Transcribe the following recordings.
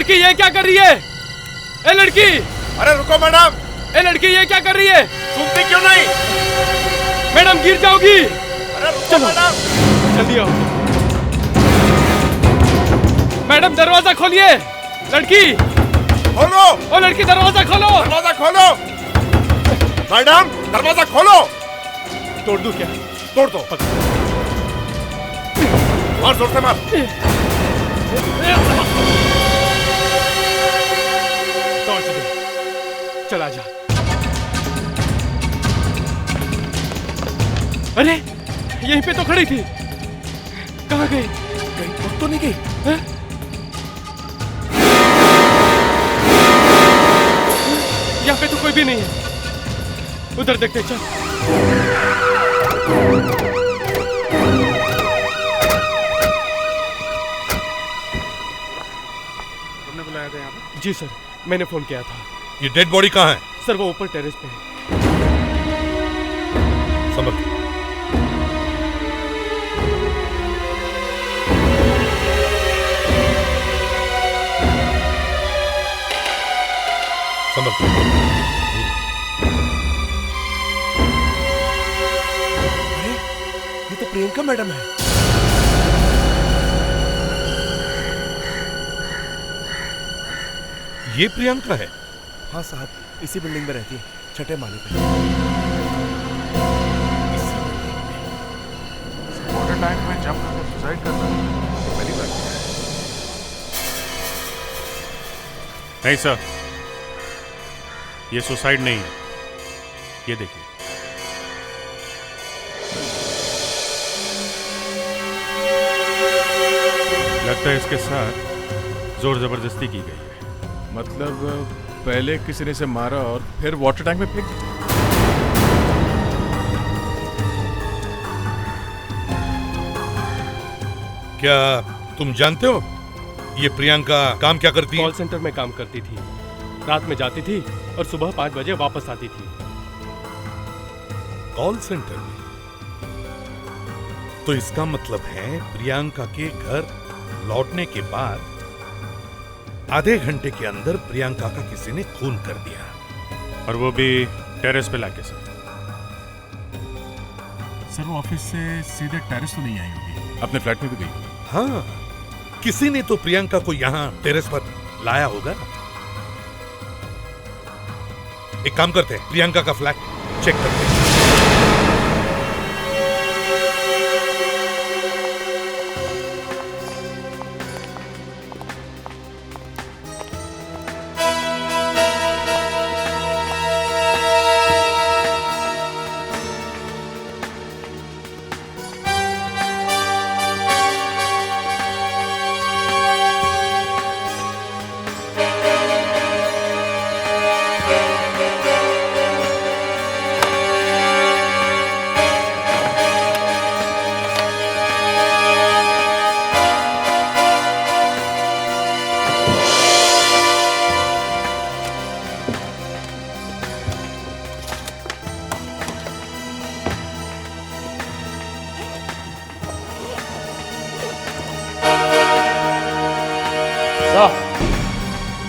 लड़की ये क्या कर रही है? ए लड़की! अरे रुको मैडम! ए लड़की ये क्या कर रही है? सुनती क्यों नहीं? मैडम गिर जाओगी। अरे रुको मैडम! जल्दी आओ। मैडम दरवाजा खोलिए। लड़की खोलो! ओ लड़की दरवाजा खोलो। दरवाजा खोलो! मैडम दरवाजा खोलो! तोड़ दूं क्या? तोड़ दो। मार जोर से मार। टॉर्च दे। चला जा। अरे यहीं पे तो खड़ी थी, कहाँ गई? कहीं तो नहीं गई? यहाँ पे तो कोई भी नहीं है। उधर देखते चल। तुमने बुलाया था यहाँ पे? जी सर, मैंने फोन किया था। ये डेड बॉडी कहाँ है? सर वो ऊपर टेरेस पे है। समझ समझ ये तो प्रियंका मैडम है। ये प्रियंका है? हाँ साहब, इसी बिल्डिंग में रहती है, छठे माले पे। वाटर टैंक में जंप करके सुसाइड करना पहली बार नहीं सर, ये सुसाइड नहीं है। ये देखिए, लगता है इसके साथ जोर जबरदस्ती की गई है। मतलब पहले किसी ने इसे मारा और फिर वाटर टैंक में फेंक दिया। क्या तुम जानते हो ये प्रियंका काम क्या करती है? कॉल सेंटर में काम करती थी। रात में जाती थी और सुबह 5 बजे वापस आती थी। कॉल सेंटर में? तो इसका मतलब है प्रियंका के घर लौटने के बाद आधे घंटे के अंदर प्रियंका का किसी ने खून कर दिया, और वो भी टेरेस पे लाके सर। सर वो ऑफिस से सीधे टेरेस तो नहीं आई होगी, अपने फ्लैट में भी गई। हाँ, किसी ने तो प्रियंका को यहाँ टेरेस पर लाया होगा। एक काम करते हैं, प्रियंका का फ्लैट चेक करते हैं।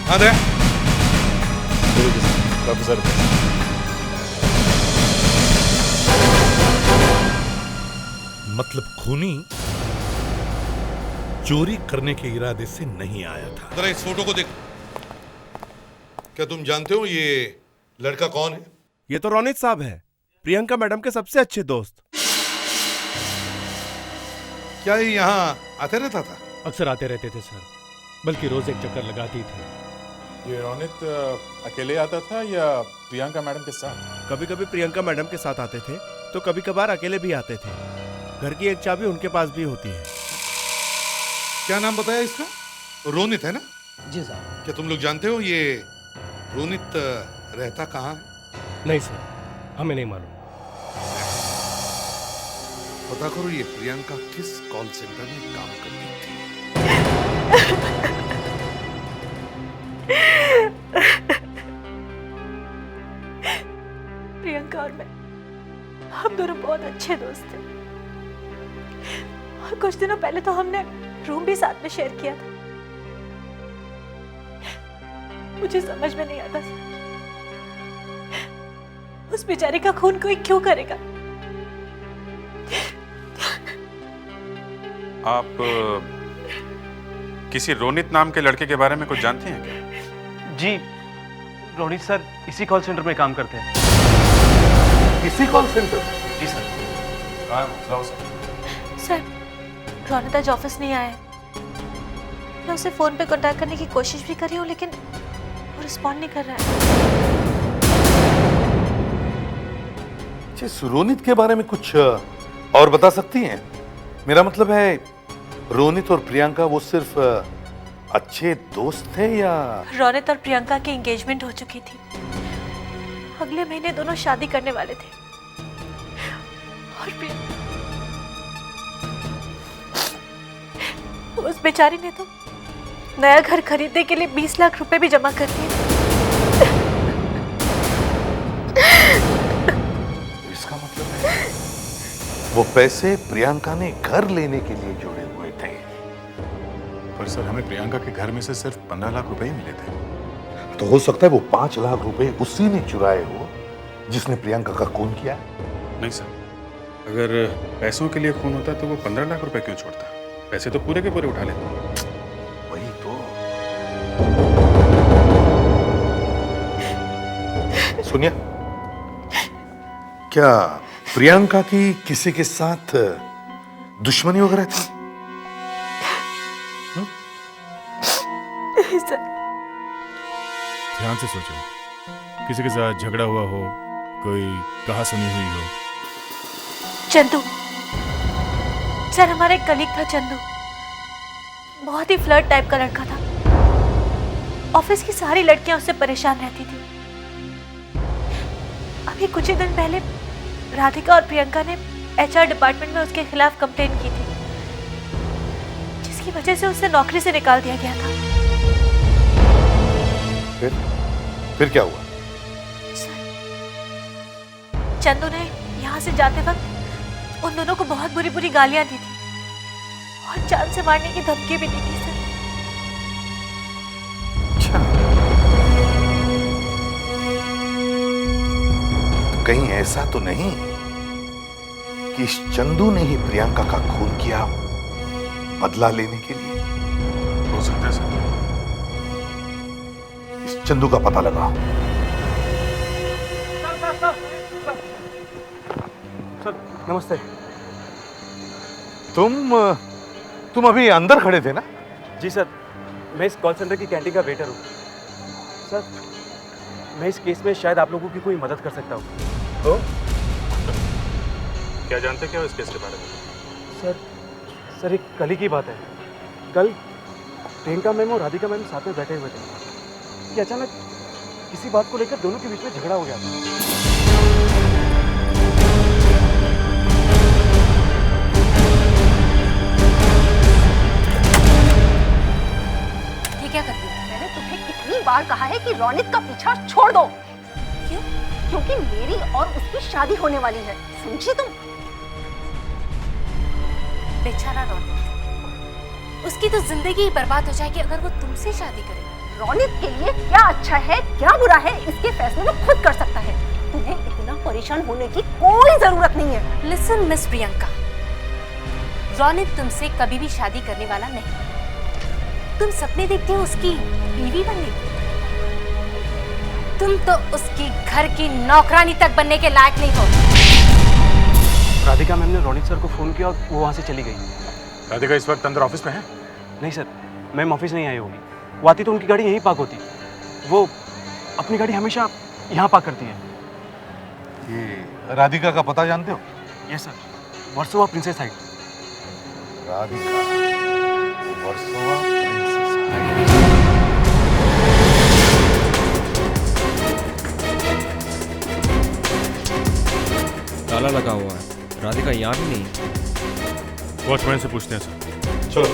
हाँ दे। प्रोफेसर मतलब खूनी चोरी करने के इरादे से नहीं आया था। जरा इस फोटो को देख। क्या तुम जानते हो ये लड़का कौन है? ये तो रोनित साहब है, प्रियंका मैडम के सबसे अच्छे दोस्त। क्या ये यहाँ आते रहता था? अक्सर आते रहते थे सर, बल्कि रोज एक चक्कर लगाती थी। ये रोनित अकेले आता था या प्रियंका मैडम के साथ? कभी कभी प्रियंका मैडम के साथ आते थे, तो कभी कभार अकेले भी आते थे। घर की एक चाबी उनके पास भी होती है। क्या नाम बताया इसका? रोनित है ना? जी साहब। क्या तुम लोग जानते हो ये रोनित रहता कहाँ है? नहीं सर, हमें नहीं मालूम। पता करो ये प्रियंका किस कॉल सेंटर में काम करती थी। प्रियंका और मैं, हम दोनों बहुत अच्छे दोस्त थे। और कुछ दिनों पहले तो हमने रूम भी साथ में शेयर किया था। मुझे समझ में नहीं आता सर, उस बेचारे का खून कोई क्यों करेगा? आप किसी रोनित नाम के लड़के के बारे में कुछ जानते हैं क्या? जी, रोनित सर इसी कॉल सेंटर में काम करते हैं। इसी कॉल सेंटर? जी सर। सर, रोनित आज ऑफिस नहीं आया है। मैं उसे फोन पे कांटेक्ट करने की कोशिश भी कर रही हूँ, लेकिन वो रिस्पॉन्ड नहीं कर रहा है। रोनित के बारे में कुछ और बता सकती हैं? मेरा मतलब है, रोनित और प्रियंका वो सिर्फ अच्छे दोस्त थे या? रोनित और प्रियंका की एंगेजमेंट हो चुकी थी। अगले महीने दोनों शादी करने वाले थे। और उस बेचारी ने तो नया घर खरीदने के लिए 20 लाख रुपए भी जमा कर दिए। इसका मतलब है वो पैसे प्रियंका ने घर लेने के लिए जोड़े हुए थे। पर सर, हमें प्रियंका के घर में से सिर्फ 15 लाख रुपए ही मिले थे। तो हो सकता है वो 5 लाख रुपए उसी ने चुराए हो जिसने प्रियंका का खून किया। नहीं सर, अगर पैसों के लिए खून होता तो वो 15 लाख रुपए क्यों छोड़ता? पैसे तो पूरे के पूरे उठा लेते। वही तो। सुनिए, क्या प्रियंका की किसी के साथ दुश्मनी वगैरह थी? सर, ध्यान से सोचो, किसी के साथ झगड़ा हुआ हो, कोई कहा सुनी हुई हो? चंदू सर, हमारा एक कलीग था चंदू। बहुत ही फ्लर्ट टाइप का लड़का था। ऑफिस की सारी लड़कियां उससे परेशान रहती थी। अभी कुछ ही दिन पहले राधिका और प्रियंका ने HR डिपार्टमेंट में उसके खिलाफ कंप्लेंट की थी, जिसकी वजह से उसे नौकरी से निकाल दिया गया था। फिर क्या हुआ? चंदू ने यहाँ से जाते वक्त उन दोनों को बहुत बुरी बुरी गालियां दी थी और जान से मारने की धमकी भी दी थी सर। अच्छा, तो कहीं ऐसा तो नहीं कि इस चंदू ने ही प्रियंका का खून किया बदला लेने के लिए? हो सकता है सर। इस चंदू का पता लगाओ। सर नमस्ते। तुम अभी अंदर खड़े थे ना? जी सर, मैं इस कॉल सेंटर की कैंटीन का वेटर हूँ। सर, मैं इस केस में शायद आप लोगों की कोई मदद कर सकता हूँ। तो क्या जानते क्या हो इस केस के बारे में? सर एक कल ही की बात है। कल प्रियंका मैम और राधिका मैम साथ में बैठे हुए थे कि अचानक किसी बात को लेकर दोनों के बीच में झगड़ा हो गया था। ये क्या करती है? मैंने तुम्हें कितनी बार कहा है कि रोनित का पीछा छोड़ दो। क्यों? क्योंकि मेरी और उसकी शादी होने वाली है, समझी तुम? बेचारा रोनित, उसकी तो जिंदगी ही बर्बाद हो जाएगी अगर वो तुमसे शादी करे। रोनित के लिए क्या अच्छा है क्या बुरा है, इसके फैसले वो खुद कर सकता है। तुम्हें इतना परेशान होने की कोई जरूरत नहीं है। लिसन मिस प्रियंका, रोनित तुमसे कभी भी शादी करने वाला नहीं। तुम सपने देखते हो उसकी बीवी बनने की, तुम तो उसकी घर की नौकरानी तक बनने के लायक नहीं हो। राधिका मैम ने रोनित सर को फोन किया और वो वहाँ से चली गई। राधिका इस वक्त अंदर ऑफिस में है? नहीं सर, मैम ऑफिस नहीं आई होगी। वो आती तो उनकी गाड़ी यहीं पार्क होती। वो अपनी गाड़ी हमेशा यहाँ पार्क करती है। ये राधिका का पता जानते हो? Yes sir, Versova princess side. Radhika, Versova princess side. ताला लगा हुआ है, राधिका यहाँ भी नहीं। वॉचमैन से पूछते हैं सर। चलो।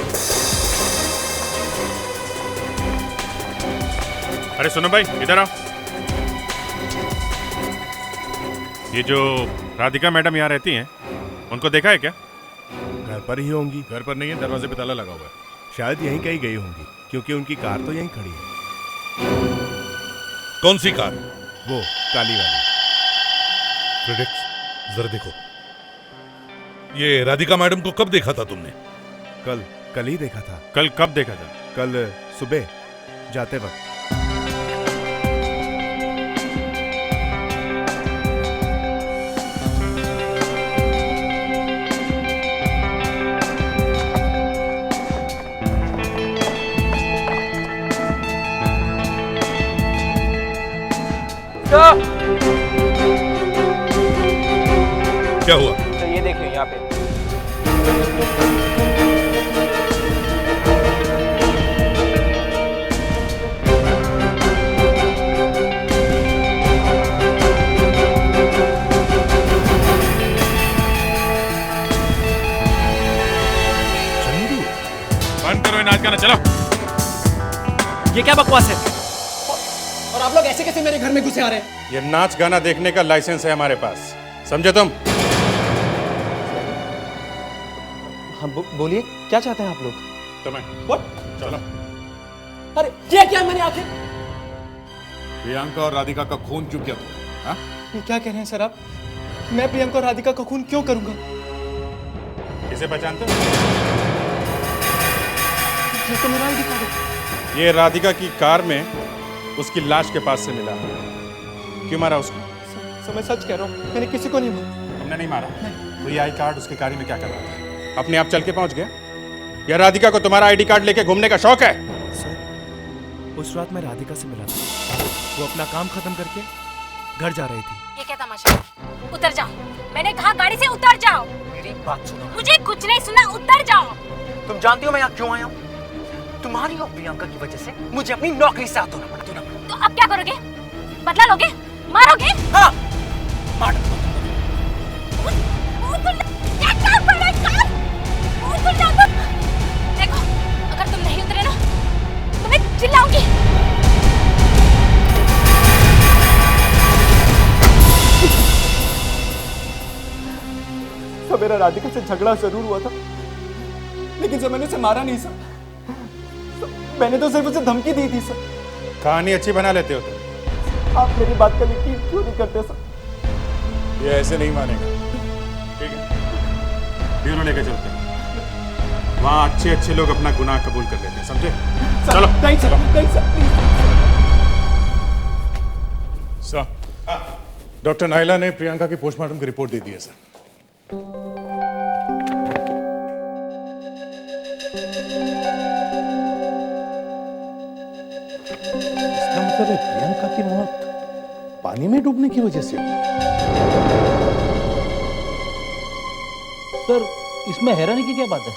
अरे सुनो भाई, इधर आओ। ये जो राधिका मैडम यहाँ रहती हैं, उनको देखा है क्या? घर पर ही होंगी। घर पर नहीं है, दरवाजे पे ताला लगा हुआ है। शायद यहीं कहीं गई होंगी, क्योंकि उनकी कार तो यहीं खड़ी है। कौन सी कार? वो काली वाली। फ्रेडरिक्स, जरा देखो, ये राधिका मैडम को कब देखा था तुमने? कल ही देखा था। कल कब देखा था? कल सुबह जाते वक्त। क्या हुआ? तो ये देखिए यहाँ पे। बंद करो ये नाच गाना, चलो। ये क्या बकवास है? और आप लोग ऐसे कैसे मेरे घर में घुसे आ रहे हैं? ये नाच गाना देखने का लाइसेंस है हमारे पास, समझे तुम? हाँ बोलिए, क्या चाहते हैं आप लोग? तुम्हें What? चलो। अरे ये क्या मैंने आखिर? प्रियंका और राधिका का खून क्यों किया तुमने? हाँ? ये क्या कह रहे हैं सर आप? मैं प्रियंका और राधिका का खून क्यों करूंगा? इसे पहचानते हो? ये तो मेरा आईडी कार्ड है। ये राधिका की कार में उसकी लाश के पास से मिला। क्यों मारा उसको? सर मैं सच कह रहा हूँ, मैंने किसी को नहीं मारा। तुमने नहीं मारा? तो ये आई कार्ड उसकी गाड़ी में क्या कर रहा था? अपने आप चल के पहुंच गया? या राधिका को तुम्हारा आईडी कार्ड लेके घूमने का शौक है? सर उस रात मैं राधिका से मिला था। वो अपना काम खत्म करके घर जा रही थी। ये क्या तमाशा? उतर जाओ, मैंने कहा गाड़ी से उतर जाओ। मेरी बात सुनो। मुझे कुछ नहीं सुना, उतर जाओ। तुम जानती हो मैं यहाँ क्यों आया हूँ? तुम्हारी और प्रियंका की वजह से मुझे अपनी नौकरी से हाथ धोना पड़ा। तो अब क्या करोगे? बदला लोगे? मारोगे? हाँ, मार दो। देखो, अगर तुम नहीं उतरे ना, तो मैं चिल्लाऊंगी। सर मेरा राधिका से झगड़ा जरूर हुआ था, लेकिन सर मैंने उसे मारा नहीं सर। मैंने तो सिर्फ उसे धमकी दी थी सर। कहानी अच्छी बना लेते हो तुम। आप मेरी बात का यकीन क्यों नहीं करते सर? ये ऐसे नहीं मानेगा। ठीक है, ब्यूरो लेके चलते हैं। वहाँ अच्छे अच्छे लोग अपना गुनाह कबूल कर लेते हैं, समझे? चलो। नहीं सर, नहीं सर। सर, डॉक्टर नायला ने प्रियंका की पोस्टमार्टम की रिपोर्ट दे दी है सर। इसका मतलब है प्रियंका की मौत पानी में डूबने की वजह से हुई। सर इसमें हैरानी की क्या बात है?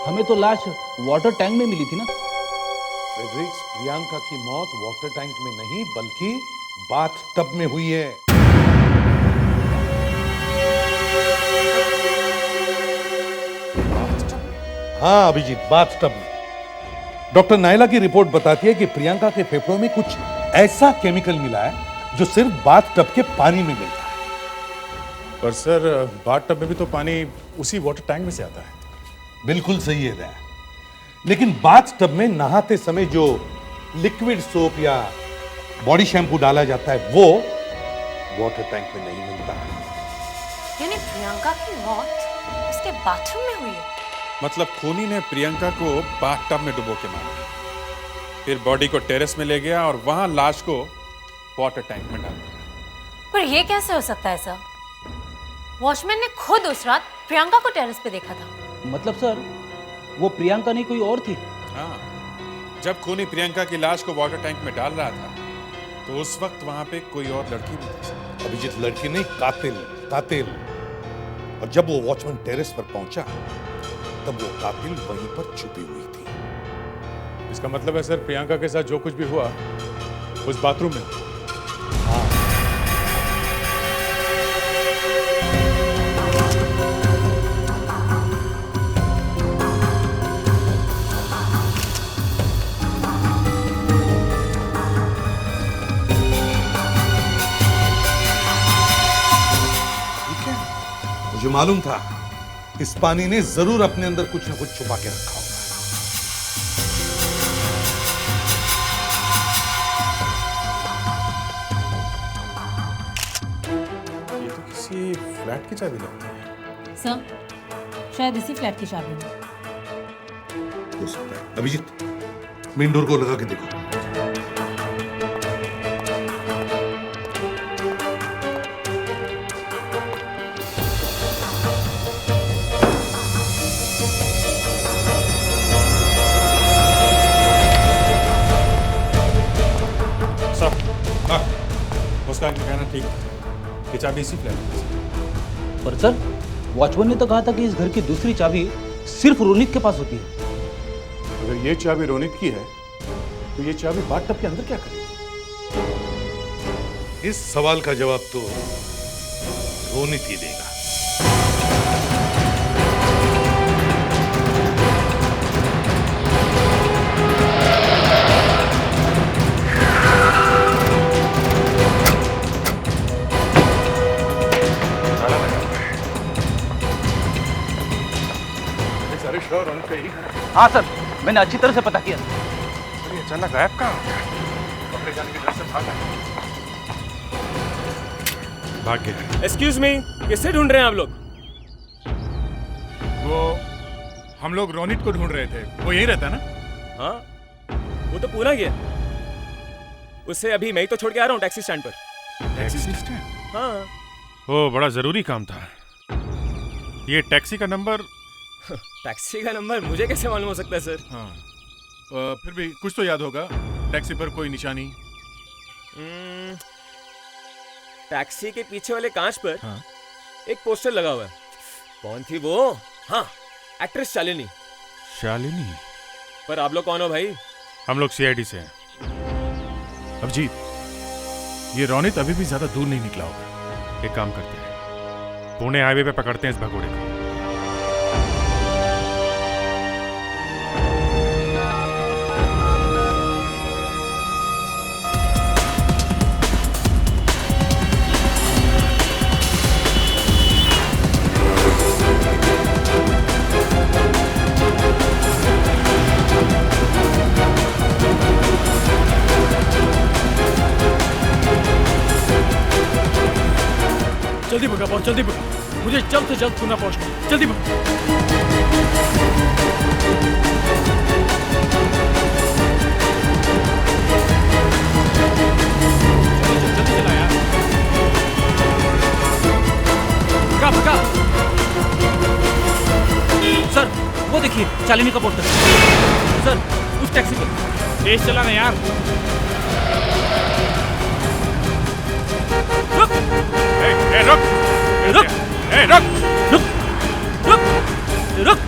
हमें तो लाश वाटर टैंक में मिली थी ना। फ्रेडरिक्स, प्रियंका की मौत वाटर टैंक में नहीं बल्कि बाथ टब में हुई है। हाँ अभिजीत, बाथ टब में। डॉक्टर नायला की रिपोर्ट बताती है कि प्रियंका के फेफड़ों में कुछ ऐसा केमिकल मिला है जो सिर्फ बाथ टब के पानी में मिलता है। पर सर बाथ टब में भी तो पानी उसी वाटर टैंक में से आता है। बिल्कुल सही है दया, लेकिन बाथ टब में नहाते समय जो लिक्विड सोप या बॉडी शैम्पू डाला जाता है वो वाटर टैंक में नहीं मिलता है। यानी प्रियंका की मौत उसके बाथरूम में हुई है? मतलब खूनी ने प्रियंका को बाथटब में डुबो के मारा, फिर बॉडी को टेरेस में ले गया और वहां लाश को वाटर टैंक में डाल दिया। पर यह कैसे हो सकता है सर? वॉचमैन ने खुद उस रात प्रियंका को टेरेस पे देखा था। मतलब सर वो प्रियंका नहीं कोई और थी? हाँ, जब खूनी प्रियंका की लाश को वाटर टैंक में डाल रहा था तो उस वक्त वहां पे कोई और लड़की भी थी। अभिजीत, लड़की नहीं, कातिल, कातिल। और जब वो वॉचमैन टेरेस पर पहुंचा तब वो कातिल वहीं पर छुपी हुई थी। इसका मतलब है सर प्रियंका के साथ जो कुछ भी हुआ उस बाथरूम में। हाँ। ठीक है, मुझे मालूम था इस पानी ने जरूर अपने अंदर कुछ न कुछ छुपा के रखा होगा। फ्लैट की चाबी लगती है। सर शायद इसी फ्लैट की चाबी है। हो सकता है। अभिजीत, मेन डोर को लगा के देखो। उसका कहना ठीक है कि चाबी इसी फ्लैट में। पर सर वॉचमैन ने तो कहा था कि इस घर की दूसरी चाबी सिर्फ रोनित के पास होती है। अगर ये चाबी रोनित की है तो ये चाबी बाथटब के अंदर क्या करेगी? इस सवाल का जवाब तो रोनित ही देगा। रोनित का यही घर है। हाँ सर, मैंने अच्छी तरह से पता किया। अरे अचानक गायब कहाँ हो गया? कपड़े जाने के घर से भाग गया। एक्सक्यूज मी, किसे ढूंढ रहे हैं आप लोग? वो हम लोग रोनित को ढूंढ रहे थे। वो यही रहता ना? हाँ, वो तो पूरा गया। उसे अभी मैं ही तो छोड़ के आ रहा हूँ टैक्सी स्टैंड पर। Taxi stand? हाँ। ओ, बड़ा जरूरी काम था। ये टैक्सी का नंबर? टैक्सी का नंबर मुझे कैसे मालूम हो सकता है सर? हाँ, फिर भी कुछ तो याद होगा। टैक्सी पर कोई निशानी? टैक्सी के पीछे वाले कांच पर हाँ। एक पोस्टर लगा हुआ है। कौन थी वो? हाँ, एक्ट्रेस शालिनी। शालिनी? पर आप लोग कौन हो भाई? हम लोग सीआईडी से हैं। अभिजीत, ये रोनित अभी भी ज्यादा दूर नहीं निकला होगा। एक काम करते हैं, पुणे हाईवे पे पकड़ते हैं इस भगोड़े को। जल्दी भगा पहुंच, जल्दी भगा। मुझे जल्द से जल्द पुणे पहुंचना है। जल्दी भगा। जल्दी चला यार। भगा भगा। सर वो देखिए शालिनी का पोस्टर। सर उस टैक्सी पर तेज चलाना यार। रुक! रुक! रुक! रुक! रुक! रुक!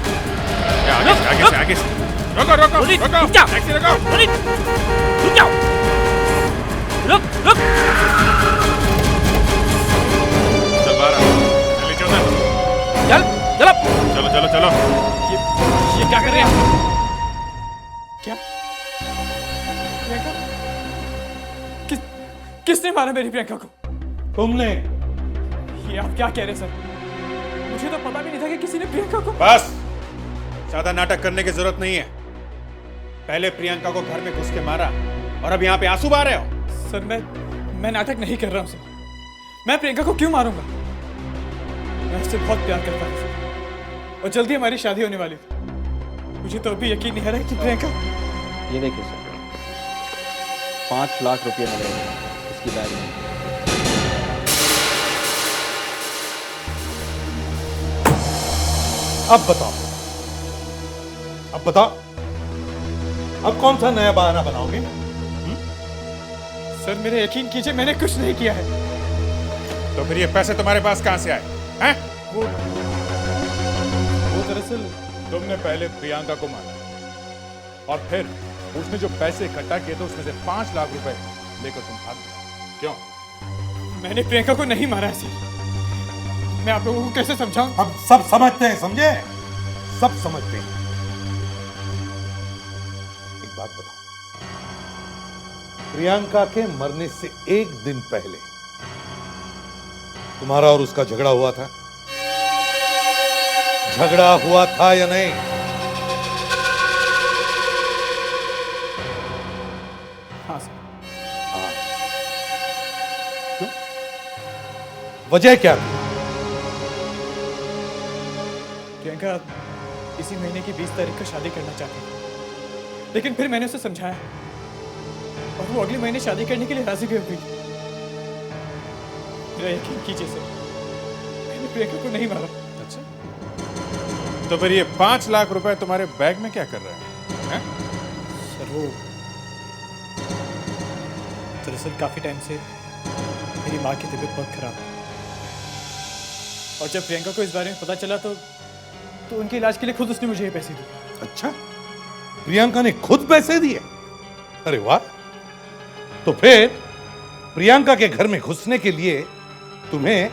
आगे से। रुको, रुको, रुको! टैक्सी रुको! रुक जाओ! रुक! रुक! चल बाहर आ। जल्दी चल। चलो! चलो, चलो, चलो। ये क्या कर रहे हैं? क्या? किसने मारा मेरी प्रियंका को? तुमने। ये आप क्या कह रहे हैं सर? मुझे तो पता भी नहीं था कि किसी ने प्रियंका को। बस, ज्यादा नाटक करने की जरूरत नहीं है। पहले प्रियंका को घर में घुस के मारा और अब यहाँ पे आंसू बहा रहे हो। सर मैं नाटक नहीं कर रहा हूँ सर। मैं प्रियंका को क्यों मारूंगा? मैं उससे बहुत प्यार करता हूँ सर, और जल्दी हमारी शादी होने वाली थी। मुझे तो अभी यकीन नहीं आ रहा है कि प्रियंका। ये देखिए सर, 5 लाख रुपये मिले इसकी बैग में। अब बताओ, अब बताओ, अब कौन सा नया बहाना बनाओगे? सर मेरे यकीन कीजिए, मैंने कुछ नहीं किया है। तो फिर ये पैसे तुम्हारे पास कहां से आए हैं? वो दरअसल तुमने पहले प्रियंका को मारा और फिर उसने जो पैसे इकट्ठा किए थे उसमें से 5 लाख रुपए लेकर तुम भाग गए। क्यों? मैंने प्रियंका को नहीं मारा है सर। मैं आप लोगों को कैसे समझाऊं? हम सब समझते हैं, समझे? सब समझते हैं। एक बात बताओ, प्रियंका के मरने से एक दिन पहले तुम्हारा और उसका झगड़ा हुआ था? झगड़ा हुआ था या नहीं? हाँ सर। हाँ। क्यों? वजह क्या थी? प्रियंका इसी महीने की 20 तारीख को शादी करना चाहती थी, लेकिन फिर मैंने उसे समझाया और वो अगले महीने शादी करने के लिए राजी भी हो गई। मेरा यकीन कीजिए सर, मैंने प्रियंका को नहीं मारा। अच्छा, तो फिर ये 5 लाख रुपए तुम्हारे बैग में क्या कर रहा है? सर वो दरअसल काफी टाइम से मेरी माँ की तबीयत बहुत खराब है और जब प्रियंका को इस बारे में पता चला तो उनके इलाज के लिए खुद उसने मुझे ये पैसे दिए। अच्छा, प्रियंका ने खुद पैसे दिए? अरे वाह! तो फिर प्रियंका के घर में घुसने के लिए तुम्हें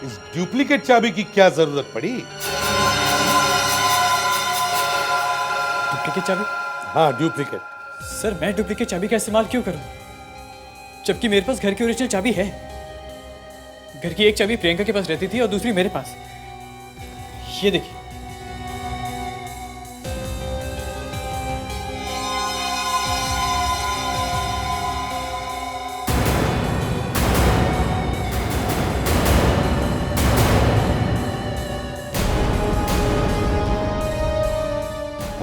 इस डुप्लीकेट चाबी की क्या जरूरत पड़ी? डुप्लीकेट चाबी? हाँ, डुप्लीकेट। सर मैं डुप्लीकेट चाबी का इस्तेमाल क्यों करूं, जबकि मेरे पास घर की ओरिजिनल चाबी है। घर की एक चाबी प्रियंका के पास रहती थी और दूसरी मेरे पास। ये देखिए।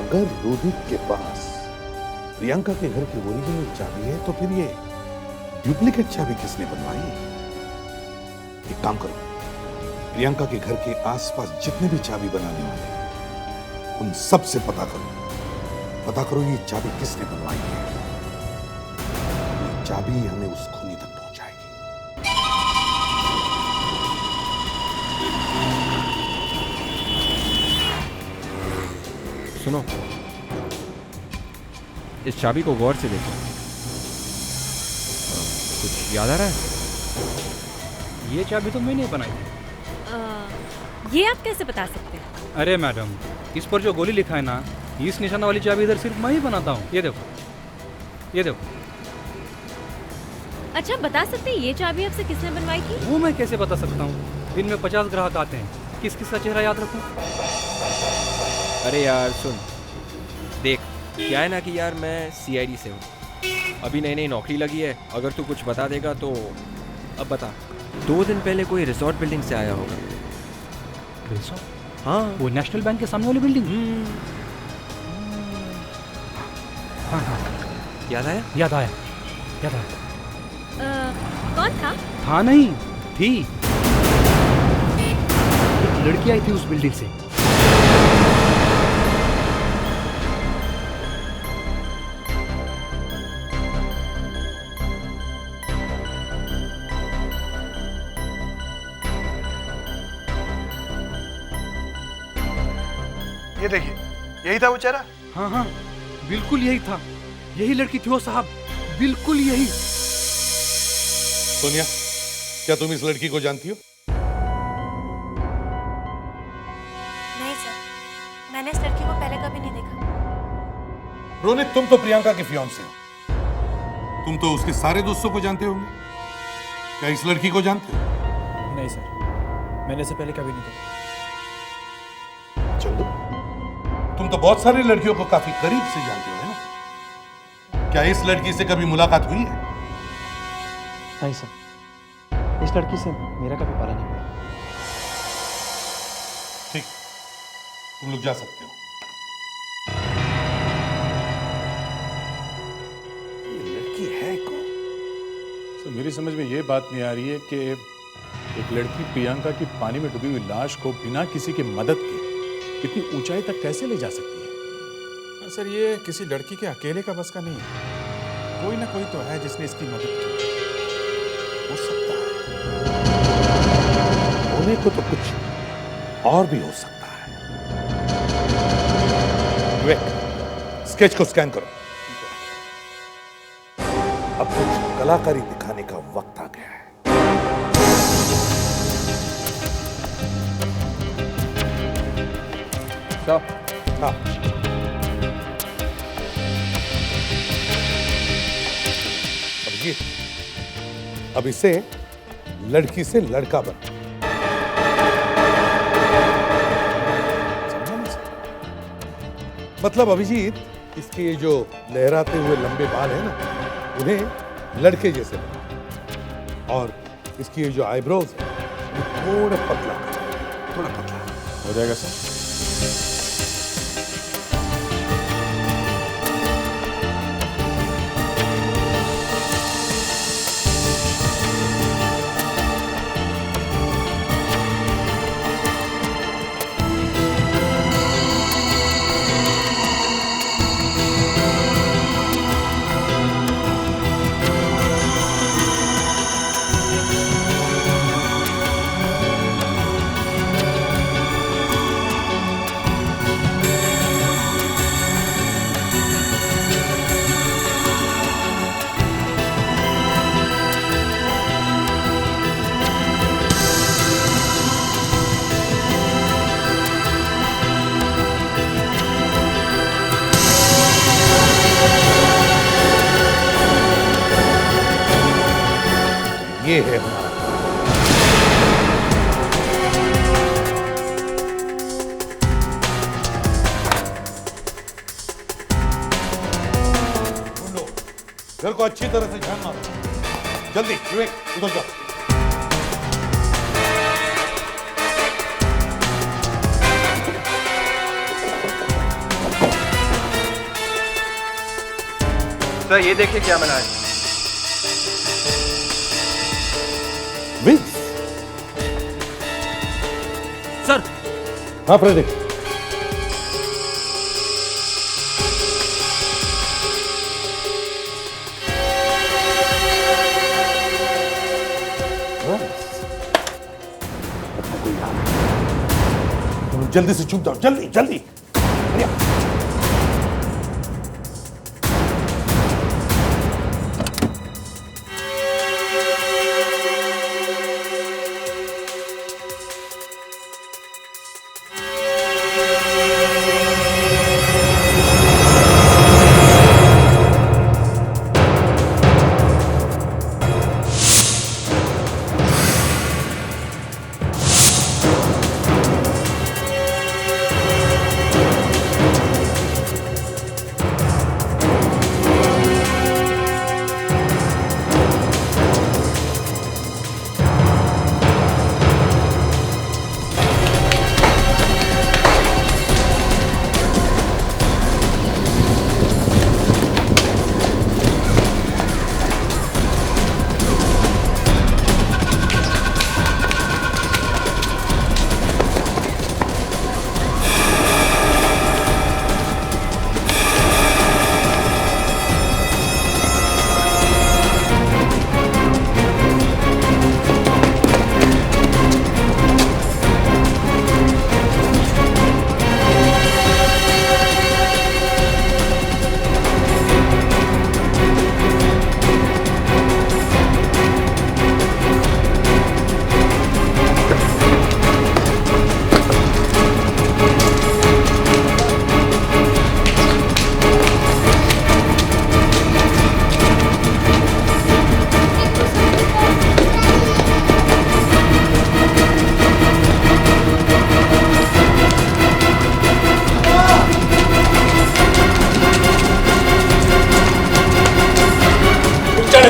अगर रोहित के पास प्रियंका के घर की ओरिजिनल चाबी है तो फिर ये डुप्लीकेट चाबी किसने बनवाई? एक काम करो, प्रियंका के घर के आसपास जितने भी चाबी बनाने वाले हैं उन सब से पता करो ये चाबी किसने बनवाई है। ये चाबी हमें उस खूनी तक पहुंचाएगी। सुनो, इस चाबी को गौर से देखो। कुछ याद आ रहा है? ये चाबी तो मैंने बनाई थी। ये आप कैसे बता सकते हैं? अरे मैडम, इस पर जो गोली लिखा है ना, इस निशाना वाली चाबी इधर सिर्फ मैं ही बनाता हूँ। ये देखो, ये देखो। अच्छा, बता सकते हैं ये चाबी आपसे किसने बनवाई थी? वो मैं कैसे बता सकता हूँ? दिन में 50 ग्राहक आते हैं, किस किस का चेहरा याद रखूँ? अरे यार सुन, देख क्या है ना कि यार मैं CID से हूँ, अभी नई नई नौकरी लगी है। अगर तू कुछ बता देगा तो अब बता। 2 दिन पहले कोई रिसोर्ट बिल्डिंग से आया होगा। रिसोर्ट? हाँ, वो नेशनल बैंक के सामने वाली बिल्डिंग। हाँ हाँ, याद आया? याद आया, याद आया। कौन था? था नहीं, थी। एक लड़की आई थी उस बिल्डिंग से। ये देखिए, यही था वो चेहरा? हाँ हाँ, बिल्कुल यही था। यही लड़की थी वो साहब, बिल्कुल यही। सोनिया, क्या तुम इस लड़की को जानती हो? नहीं सर, मैंने इस लड़की को पहले कभी नहीं देखा। रोनित, तुम तो प्रियंका के फियांसे हो, तुम तो उसके सारे दोस्तों को जानते होंगे। क्या इस लड़की को जानते हो? नहीं सर, मैंने इसे पहले कभी नहीं देखा। चंदू, तुम तो बहुत सारी लड़कियों को काफी करीब से जानते हो, है ना? क्या इस लड़की से कभी मुलाकात हुई है? नहीं सर, इस लड़की से मेरा कभी पाला नहीं पड़ा। ठीक, तुम लोग जा सकते हो। ये लड़की है कौन? सर मेरी समझ में ये बात नहीं आ रही है कि एक लड़की प्रियंका की पानी में डूबी हुई लाश को बिना किसी की मदद के इतनी ऊंचाई तक कैसे ले जा सकती है? सर ये किसी लड़की के अकेले का बस का नहीं है, कोई ना कोई तो है जिसने इसकी मदद की। हो सकता है, होने को तो कुछ और भी हो सकता है। विवेक, स्केच को स्कैन करो। अब कुछ कलाकारी दिखाने का वक्त आ गया है। हाँ, अब इसे लड़की से लड़का बन। मतलब अभिजीत, इसके ये जो लहराते हुए लंबे बाल हैं ना, उन्हें लड़के जैसे बना, और इसकी ये जो आईब्रोज है वो थोड़ा पतला। हो जाएगा सर। ये है हमारा घर को अच्छी तरह से ध्यान मारो। जल्दी विवेक उधर जाओ। सर ये देखिए क्या मिला है। Vince sir. हाँ फ्रेडिक। जल्दी से छुप जाओ, जल्दी जल्दी।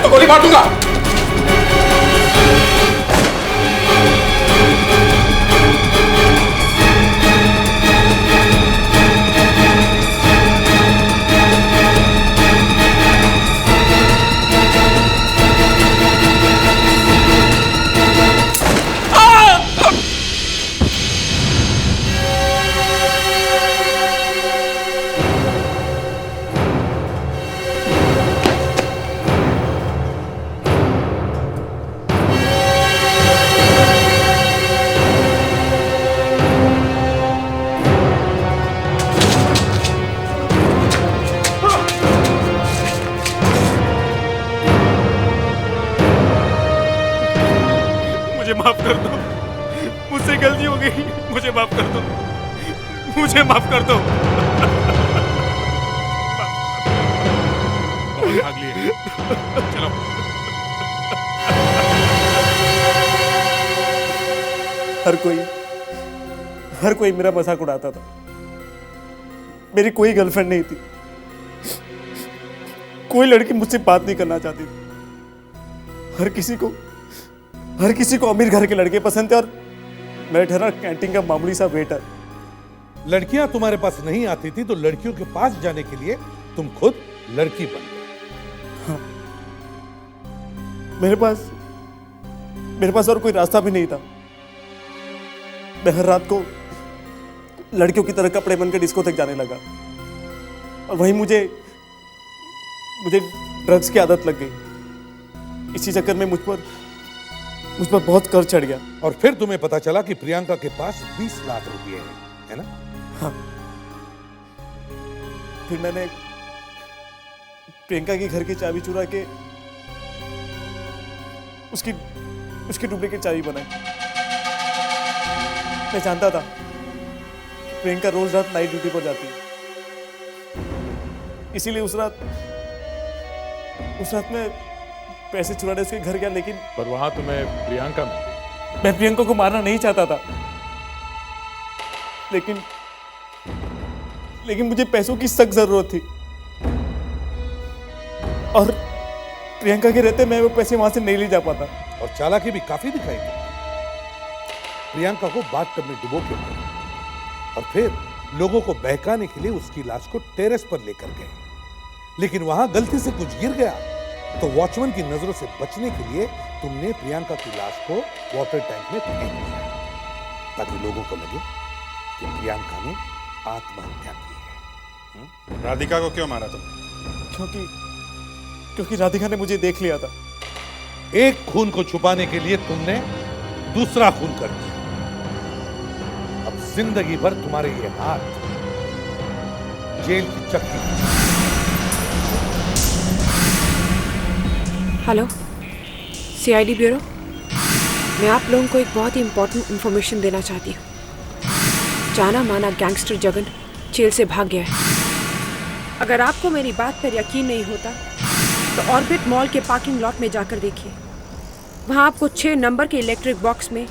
तो गोली मार दूंगा। माफ कर दो, मुझसे गलती हो गई, मुझे माफ कर दो, मुझे माफ कर दो। बहुत भाग लिए, चलो। हर कोई मेरा मजाक उड़ाता था। मेरी कोई गर्लफ्रेंड नहीं थी, कोई लड़की मुझसे बात नहीं करना चाहती थी। हर किसी को अमीर घर के लड़के पसंद थे और मैं ठहरा कैंटीन का मामूली सा वेटर। लड़कियां तुम्हारे पास नहीं आती थी तो लड़कियों के पास जाने के लिए तुम खुद लड़की बन गए। हाँ। मेरे पास और कोई रास्ता भी नहीं था। मैं हर रात को लड़कियों की तरह कपड़े बनकर डिस्को तक जाने लगा और वहीं मुझे ड्रग्स की आदत लग गई। इसी चक्कर में मुझ पर बहुत कर्ज चढ़ गया। और फिर तुम्हें पता चला कि प्रियंका के पास 20 लाख रुपए हैं, है ना? हाँ। फिर मैंने प्रियंका के घर की चाबी चुरा के उसकी डुप्लीकेट चाबी बनाई। मैं जानता था कि प्रियंका रोज रात नाइट ड्यूटी पर जाती है, इसीलिए उस रात मैं पैसे चुराने उसके घर गया। लेकिन पर वहां तुम्हें प्रियंका मिल गई। मैं प्रियंका को मारना नहीं चाहता था, लेकिन मुझे पैसों की सख्त जरूरत थी और प्रियंका के रहते मैं वो पैसे वहां से नहीं ले जा पाता। और चालाकी भी काफी दिखाई दी। प्रियंका को बाथटब में डुबो के मारा और फिर लोगों को बहकाने के लिए उसकी लाश को टेरेस पर लेकर गए। लेकिन वहां गलती से कुछ गिर गया तो वॉचमैन की नजरों से बचने के लिए तुमने प्रियंका की लाश को वाटर टैंक में फेंक दिया ताकि लोगों को लगे कि प्रियंका ने आत्महत्या की है। राधिका को क्यों मारा तुम? क्योंकि राधिका ने मुझे देख लिया था। एक खून को छुपाने के लिए तुमने दूसरा खून कर दिया। अब जिंदगी भर तुम्हारे ये हाथ जेल की चक्की। Hello, CID bureau. मैं आप लोगों को एक बहुत ही इंपॉर्टेंट इंफॉर्मेशन देना चाहती हूँ। जाना माना गैंगस्टर जगन जेल से भाग गया है। अगर आपको मेरी बात पर यकीन नहीं होता तो ऑर्बिट मॉल के पार्किंग लॉट में जाकर देखिए। वहाँ आपको 6 नंबर के इलेक्ट्रिक बॉक्स में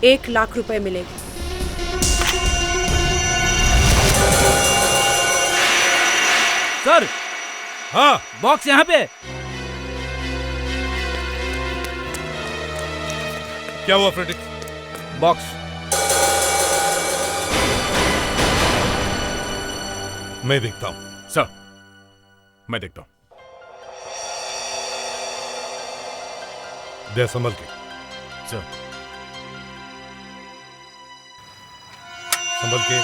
1 लाख रुपए मिलेंगे। सर, हाँ, बॉक्स यहाँ पे। क्या हुआ फ्रेडिक? बॉक्स। मैं देखता हूं। सर, मैं देखता हूं। दे संभल के। सर, संभल के।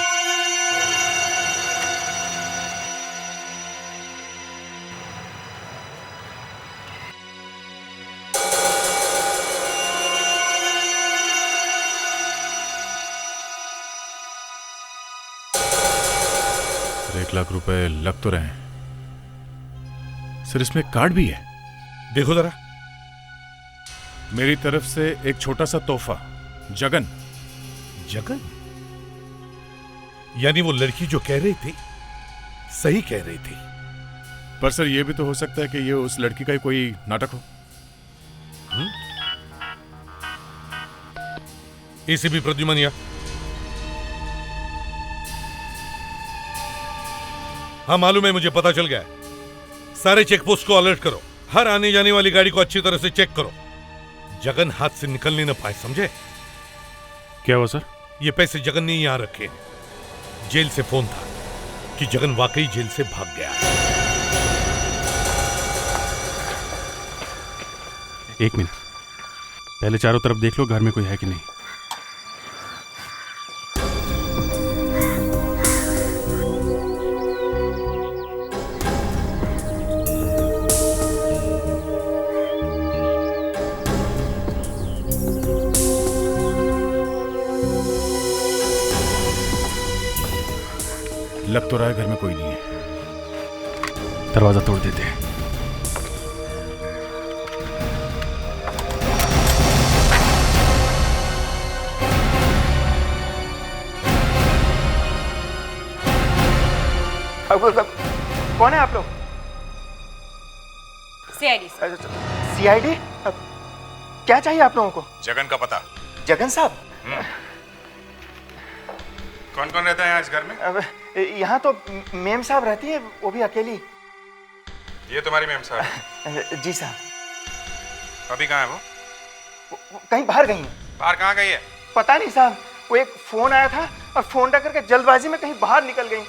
सर, 1 लाख रुपए लग तो रहे हैं। सर, इसमें एक कार्ड भी है। देखो जरा। मेरी तरफ से एक छोटा सा तोहफा। जगन। जगन? यानी वो लड़की जो कह रही थी सही कह रही थी। पर सर, ये भी तो हो सकता है कि ये उस लड़की का ही कोई नाटक हो। एसीपी प्रद्युमनिया। हाँ, मालूम है, मुझे पता चल गया है। सारे चेकपोस्ट को अलर्ट करो। हर आने जाने वाली गाड़ी को अच्छी तरह से चेक करो। जगन हाथ से निकलने न पाए, समझे? क्या हुआ सर? ये पैसे जगन ने यहां रखे हैं। जेल से फोन था कि जगन वाकई जेल से भाग गया। 1 मिनट, पहले चारों तरफ देख लो, घर में कोई है कि नहीं। लग तो रहा है घर में कोई नहीं है। दरवाजा तोड़ देते हैं। कौन है आप लोग? सीआईडी। सीआईडी? क्या चाहिए आप लोगों को? जगन का पता। जगन साहब? कौन कौन रहता है यहाँ इस घर में? यहाँ तो मेम साहब रहती है, वो भी अकेली। ये तुम्हारी मेम साहब? जी साहब। अभी कहाँ है वो? कहीं बाहर गई है। बाहर कहाँ गई है? पता नहीं साहब, वो एक फोन आया था और फोन रख करके जल्दबाजी में कहीं बाहर निकल गई,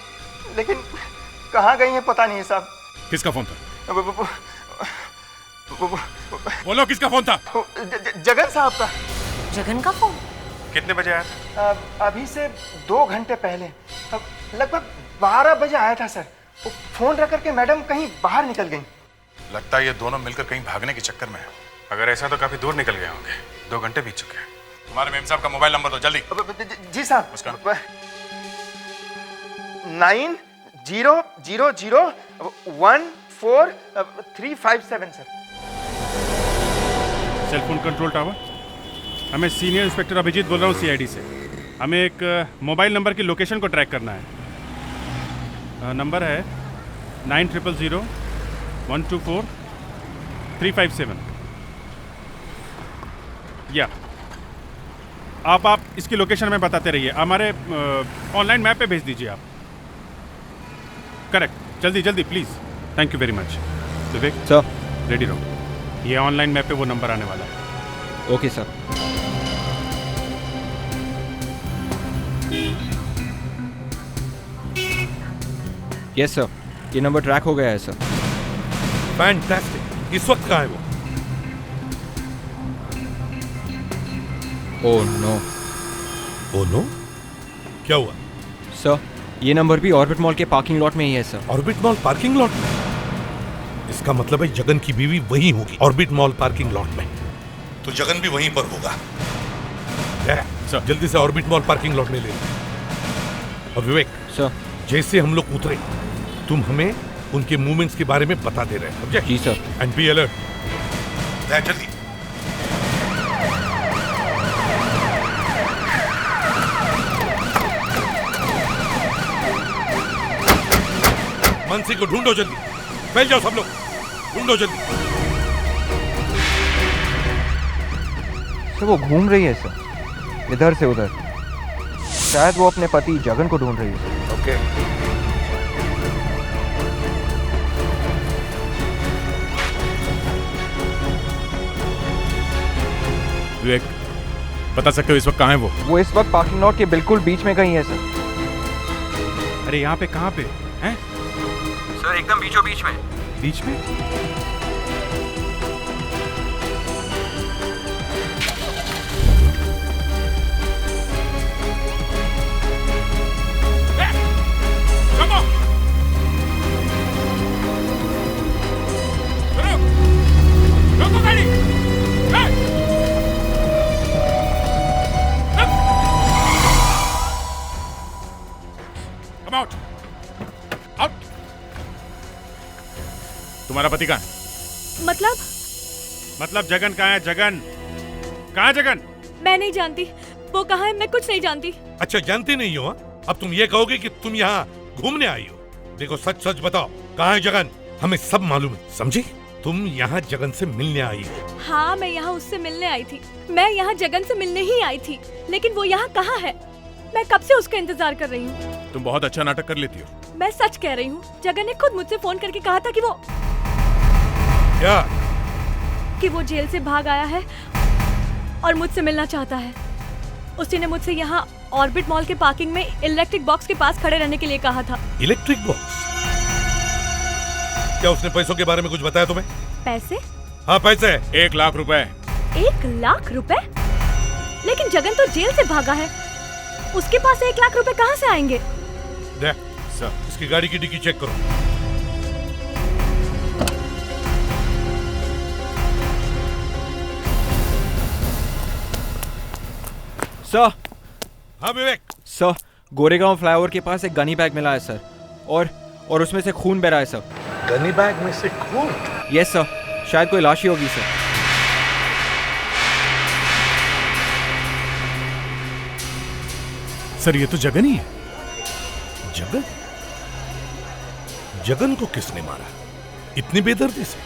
लेकिन कहाँ गई है पता नहीं है साहब। किसका फोन था? बोलो किसका फोन था? जगन साहब का। जगन का फोन? कितने बजे आया था? अभी से 2 घंटे पहले, लगभग 12 बजे आया था सर। वो फोन रख करके मैडम कहीं बाहर निकल गई। लगता है ये दोनों मिलकर कहीं भागने के चक्कर में है। अगर ऐसा तो काफी दूर निकल गए होंगे। 2 घंटे बीत चुके हैं। तुम्हारे मेम साहब का मोबाइल नंबर दो जल्दी। जी साहब। उसका 9000143557 सर। सेल फोन कंट्रोल टावर, हमें सीनियर इंस्पेक्टर अभिजीत बोल रहा हूँ सीआईडी से। हमें एक मोबाइल नंबर की लोकेशन को ट्रैक करना है। नंबर है 9000124357। या आप इसकी लोकेशन में बताते रहिए। हमारे ऑनलाइन मैप पे भेज दीजिए आप। करेक्ट, जल्दी जल्दी please. Thank you very much. Vivek sir, ready रहो। ये ऑनलाइन मैप पे वो नंबर आने वाला है। Okay sir. यस सर, ये नंबर ट्रैक हो गया है सर। फैंटास्टिक। इस वक्त कहाँ है वो? Oh no. Oh no? क्या हुआ? सर, ये नंबर भी ऑर्बिट मॉल के पार्किंग लॉट में ही है sir. Orbit mall parking lot में? इसका मतलब है जगन की बीवी वहीं होगी, ऑर्बिट मॉल पार्किंग लॉट में। तो जगन भी वहीं पर होगा। सर जल्दी से ऑर्बिट मॉल पार्किंग लॉट में ले लो। और विवेक सर, जैसे हम लोग उतरे तुम हमें उनके मूवमेंट्स के बारे में बता दे रहे हैं। जी सर। And be alert. जल्दी। मनसी को ढूंढो जल्दी। फैल जाओ सब लोग, ढूंढो जल्दी। सर वो घूम रही है सर, इधर से उधर। शायद वो अपने पति जगन को ढूंढ रही है। ओके। विवेक, बता सकते हो इस वक्त कहाँ है वो? वो इस वक्त पार्किंग लॉट के बिल्कुल बीच में कहीं है सर। अरे यहाँ पे कहाँ पे हैं? सर एकदम बीचों बीच में। बीच में? तुम्हारा पति कहाँ है? मतलब जगन कहाँ है? जगन कहाँ है? जगन मैं नहीं जानती वो कहाँ है। मैं कुछ नहीं जानती। अच्छा जानती नहीं हो? अब तुम ये कहोगे कि तुम यहाँ घूमने आई हो? देखो सच सच बताओ, कहाँ है जगन? हमें सब मालूम है, समझी? तुम यहाँ जगन से मिलने आई हो। हाँ, मैं यहाँ उससे मिलने आई थी। मैं यहाँ जगन से मिलने ही आई थी, लेकिन वो यहाँ कहाँ है? मैं कब से उसका इंतजार कर रही हूँ। तुम बहुत अच्छा नाटक कर लेती हो। मैं सच कह रही हूँ। जगन ने खुद मुझसे फोन करके कहा था कि वो जेल से भाग आया है और मुझसे मिलना चाहता है। उसने मुझसे यहाँ ऑर्बिट मॉल के पार्किंग में इलेक्ट्रिक बॉक्स के पास खड़े रहने के लिए कहा था। Electric box? क्या उसने पैसों के बारे में कुछ बताया तुम्हें? पैसे? हाँ पैसे। 1 लाख रुपए। 1 लाख रुपए? लेकिन जगन तो जेल से भागा है, उसके पास 1 लाख रुपए कहाँ से आएंगे? सर, इसकी गाड़ी की डिक्की चेक करो। सर। हाँ विवेक। सर, गोरेगांव फ्लाईओवर के पास एक गनी बैग मिला है सर, और उसमें से खून बह रहा है सर। गनी बैग में से खून? यस सर, शायद कोई लाश ही होगी सर। सर ये तो जगन ही है। जगन? जगन को किसने मारा? इतनी बेदर्दी से?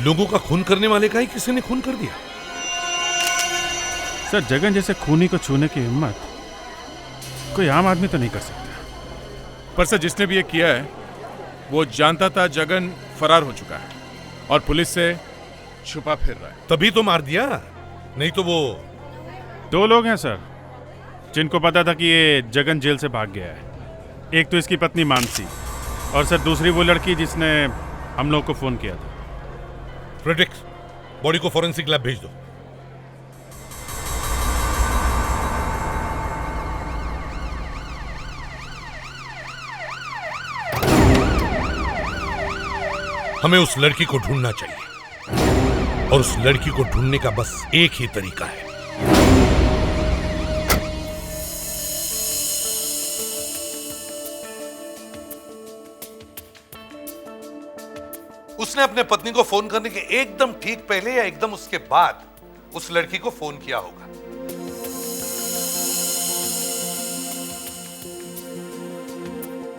लोगों का खून करने वाले का ही किसी ने खून कर दिया? सर जगन जैसे खूनी को छूने की हिम्मत कोई आम आदमी तो नहीं कर सकता। पर सर जिसने भी ये किया है वो जानता था जगन फरार हो चुका है और पुलिस से छुपा फिर रहा है। तभी तो मार दिया, नहीं तो वो। 2 लोग हैं सर, जिनको पता था कि ये जगन जेल से भाग गया है। एक तो इसकी पत्नी मानसी और सर दूसरी वो लड़की जिसने हम लोग को फोन किया था। फ्रेडरिक्स, बॉडी को फॉरेंसिक लैब भेज दो। हमें उस लड़की को ढूंढना चाहिए और उस लड़की को ढूंढने का बस एक ही तरीका है। उसने अपने पत्नी को फोन करने के एकदम ठीक पहले या एकदम उसके बाद उस लड़की को फोन किया होगा।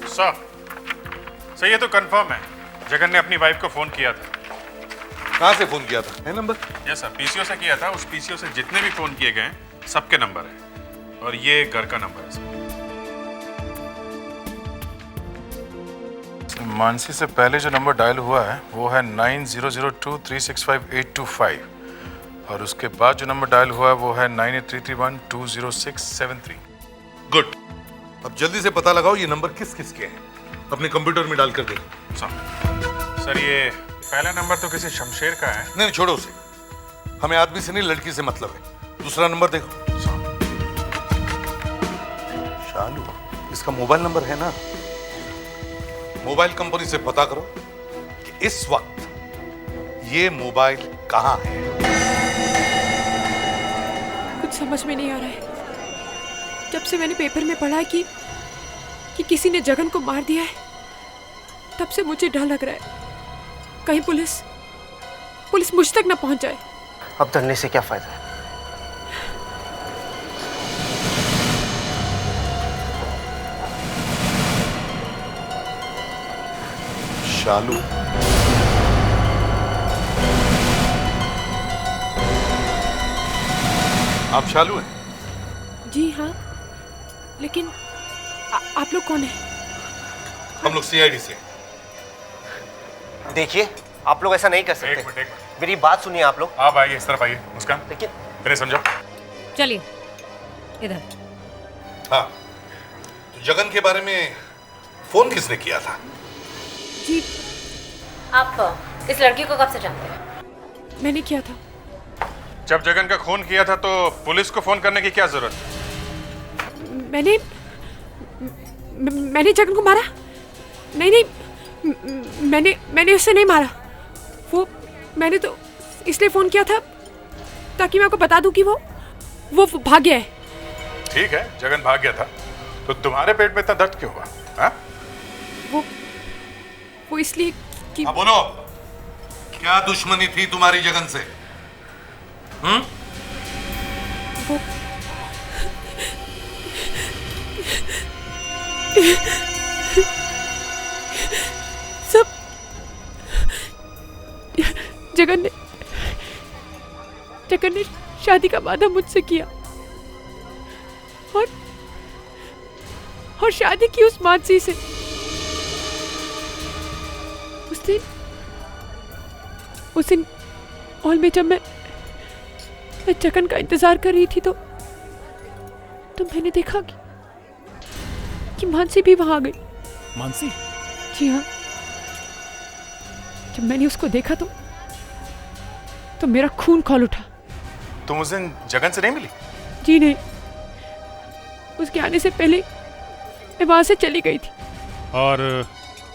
सर ये तो कंफर्म है, जगन ने अपनी वाइफ को फोन किया था। कहां से फोन किया था? है नंबर? यस सर, पीसीओ से किया था। उस पीसीओ से जितने भी फोन किए गए सबके नंबर है और ये घर का नंबर है सर। मानसी से पहले जो नंबर डायल हुआ है वो है 9002365825 और उसके बाद जो नंबर डायल हुआ है वो है 9833120673। गुड। अब जल्दी से पता लगाओ ये नंबर किस किस के हैं, अपने कंप्यूटर में डालकर देखो। सर ये पहला नंबर तो किसी शमशेर का है। नहीं छोड़ो उसे, हमें आदमी से नहीं लड़की से मतलब है। दूसरा नंबर देखो। शालू, इसका मोबाइल नंबर है ना? मोबाइल कंपनी से पता करो कि इस वक्त ये मोबाइल कहां है। कुछ समझ में नहीं आ रहा है। जब से मैंने पेपर में पढ़ा कि किसी ने जगन को मार दिया है, तब से मुझे डर लग रहा है कहीं पुलिस मुझ तक ना पहुंच जाए। अब डरने से क्या फायदा है? शालू, आप शालू हैं? जी हाँ, लेकिन आप लोग कौन हैं? हम लोग सीआईडी से। देखिए, आप लोग ऐसा नहीं कर सकते। एक मिनट। मेरी बात सुनिए आप लोग। आप आइए, इस तरफ आइए। मुस्कान, लेकिन मेरे समझो। चलिए इधर। हाँ, तो जगन के बारे में फोन किसने किया था? जी, आप इस लड़की को कब से जानते हैं? मैंने किया था। जब जगन का खून किया था तो पुलिस को फोन करने की क्या जरूरत? मैंने जगन को मारा? नहीं, मैंने उससे नहीं मारा। वो मैंने तो इसलिए फोन किया था ताकि मैं आपको बता दूं कि वो भाग गया है। ठीक है, जगन भाग गया था तो तुम्हारे पेट में इतना दर्द क्यों हुआ? हाँ? वो इसलिए कि हाँ बोलो, क्या दुश्मनी थी तुम्हारी जगन से? वो सब जगन ने शादी का वादा मुझसे किया और शादी की उस मानसी से। उस दिन हॉल में जब मैं जगन का इंतजार कर रही थी तो मैंने देखा कि मानसी भी वहां आ गई। मानसी? जी हाँ, जब मैंने उसको देखा तो मेरा खून खौल उठा। तुम उस दिन जगन से नहीं मिली? जी नहीं, उसके आने से पहले मैं वहां से चली गई थी। और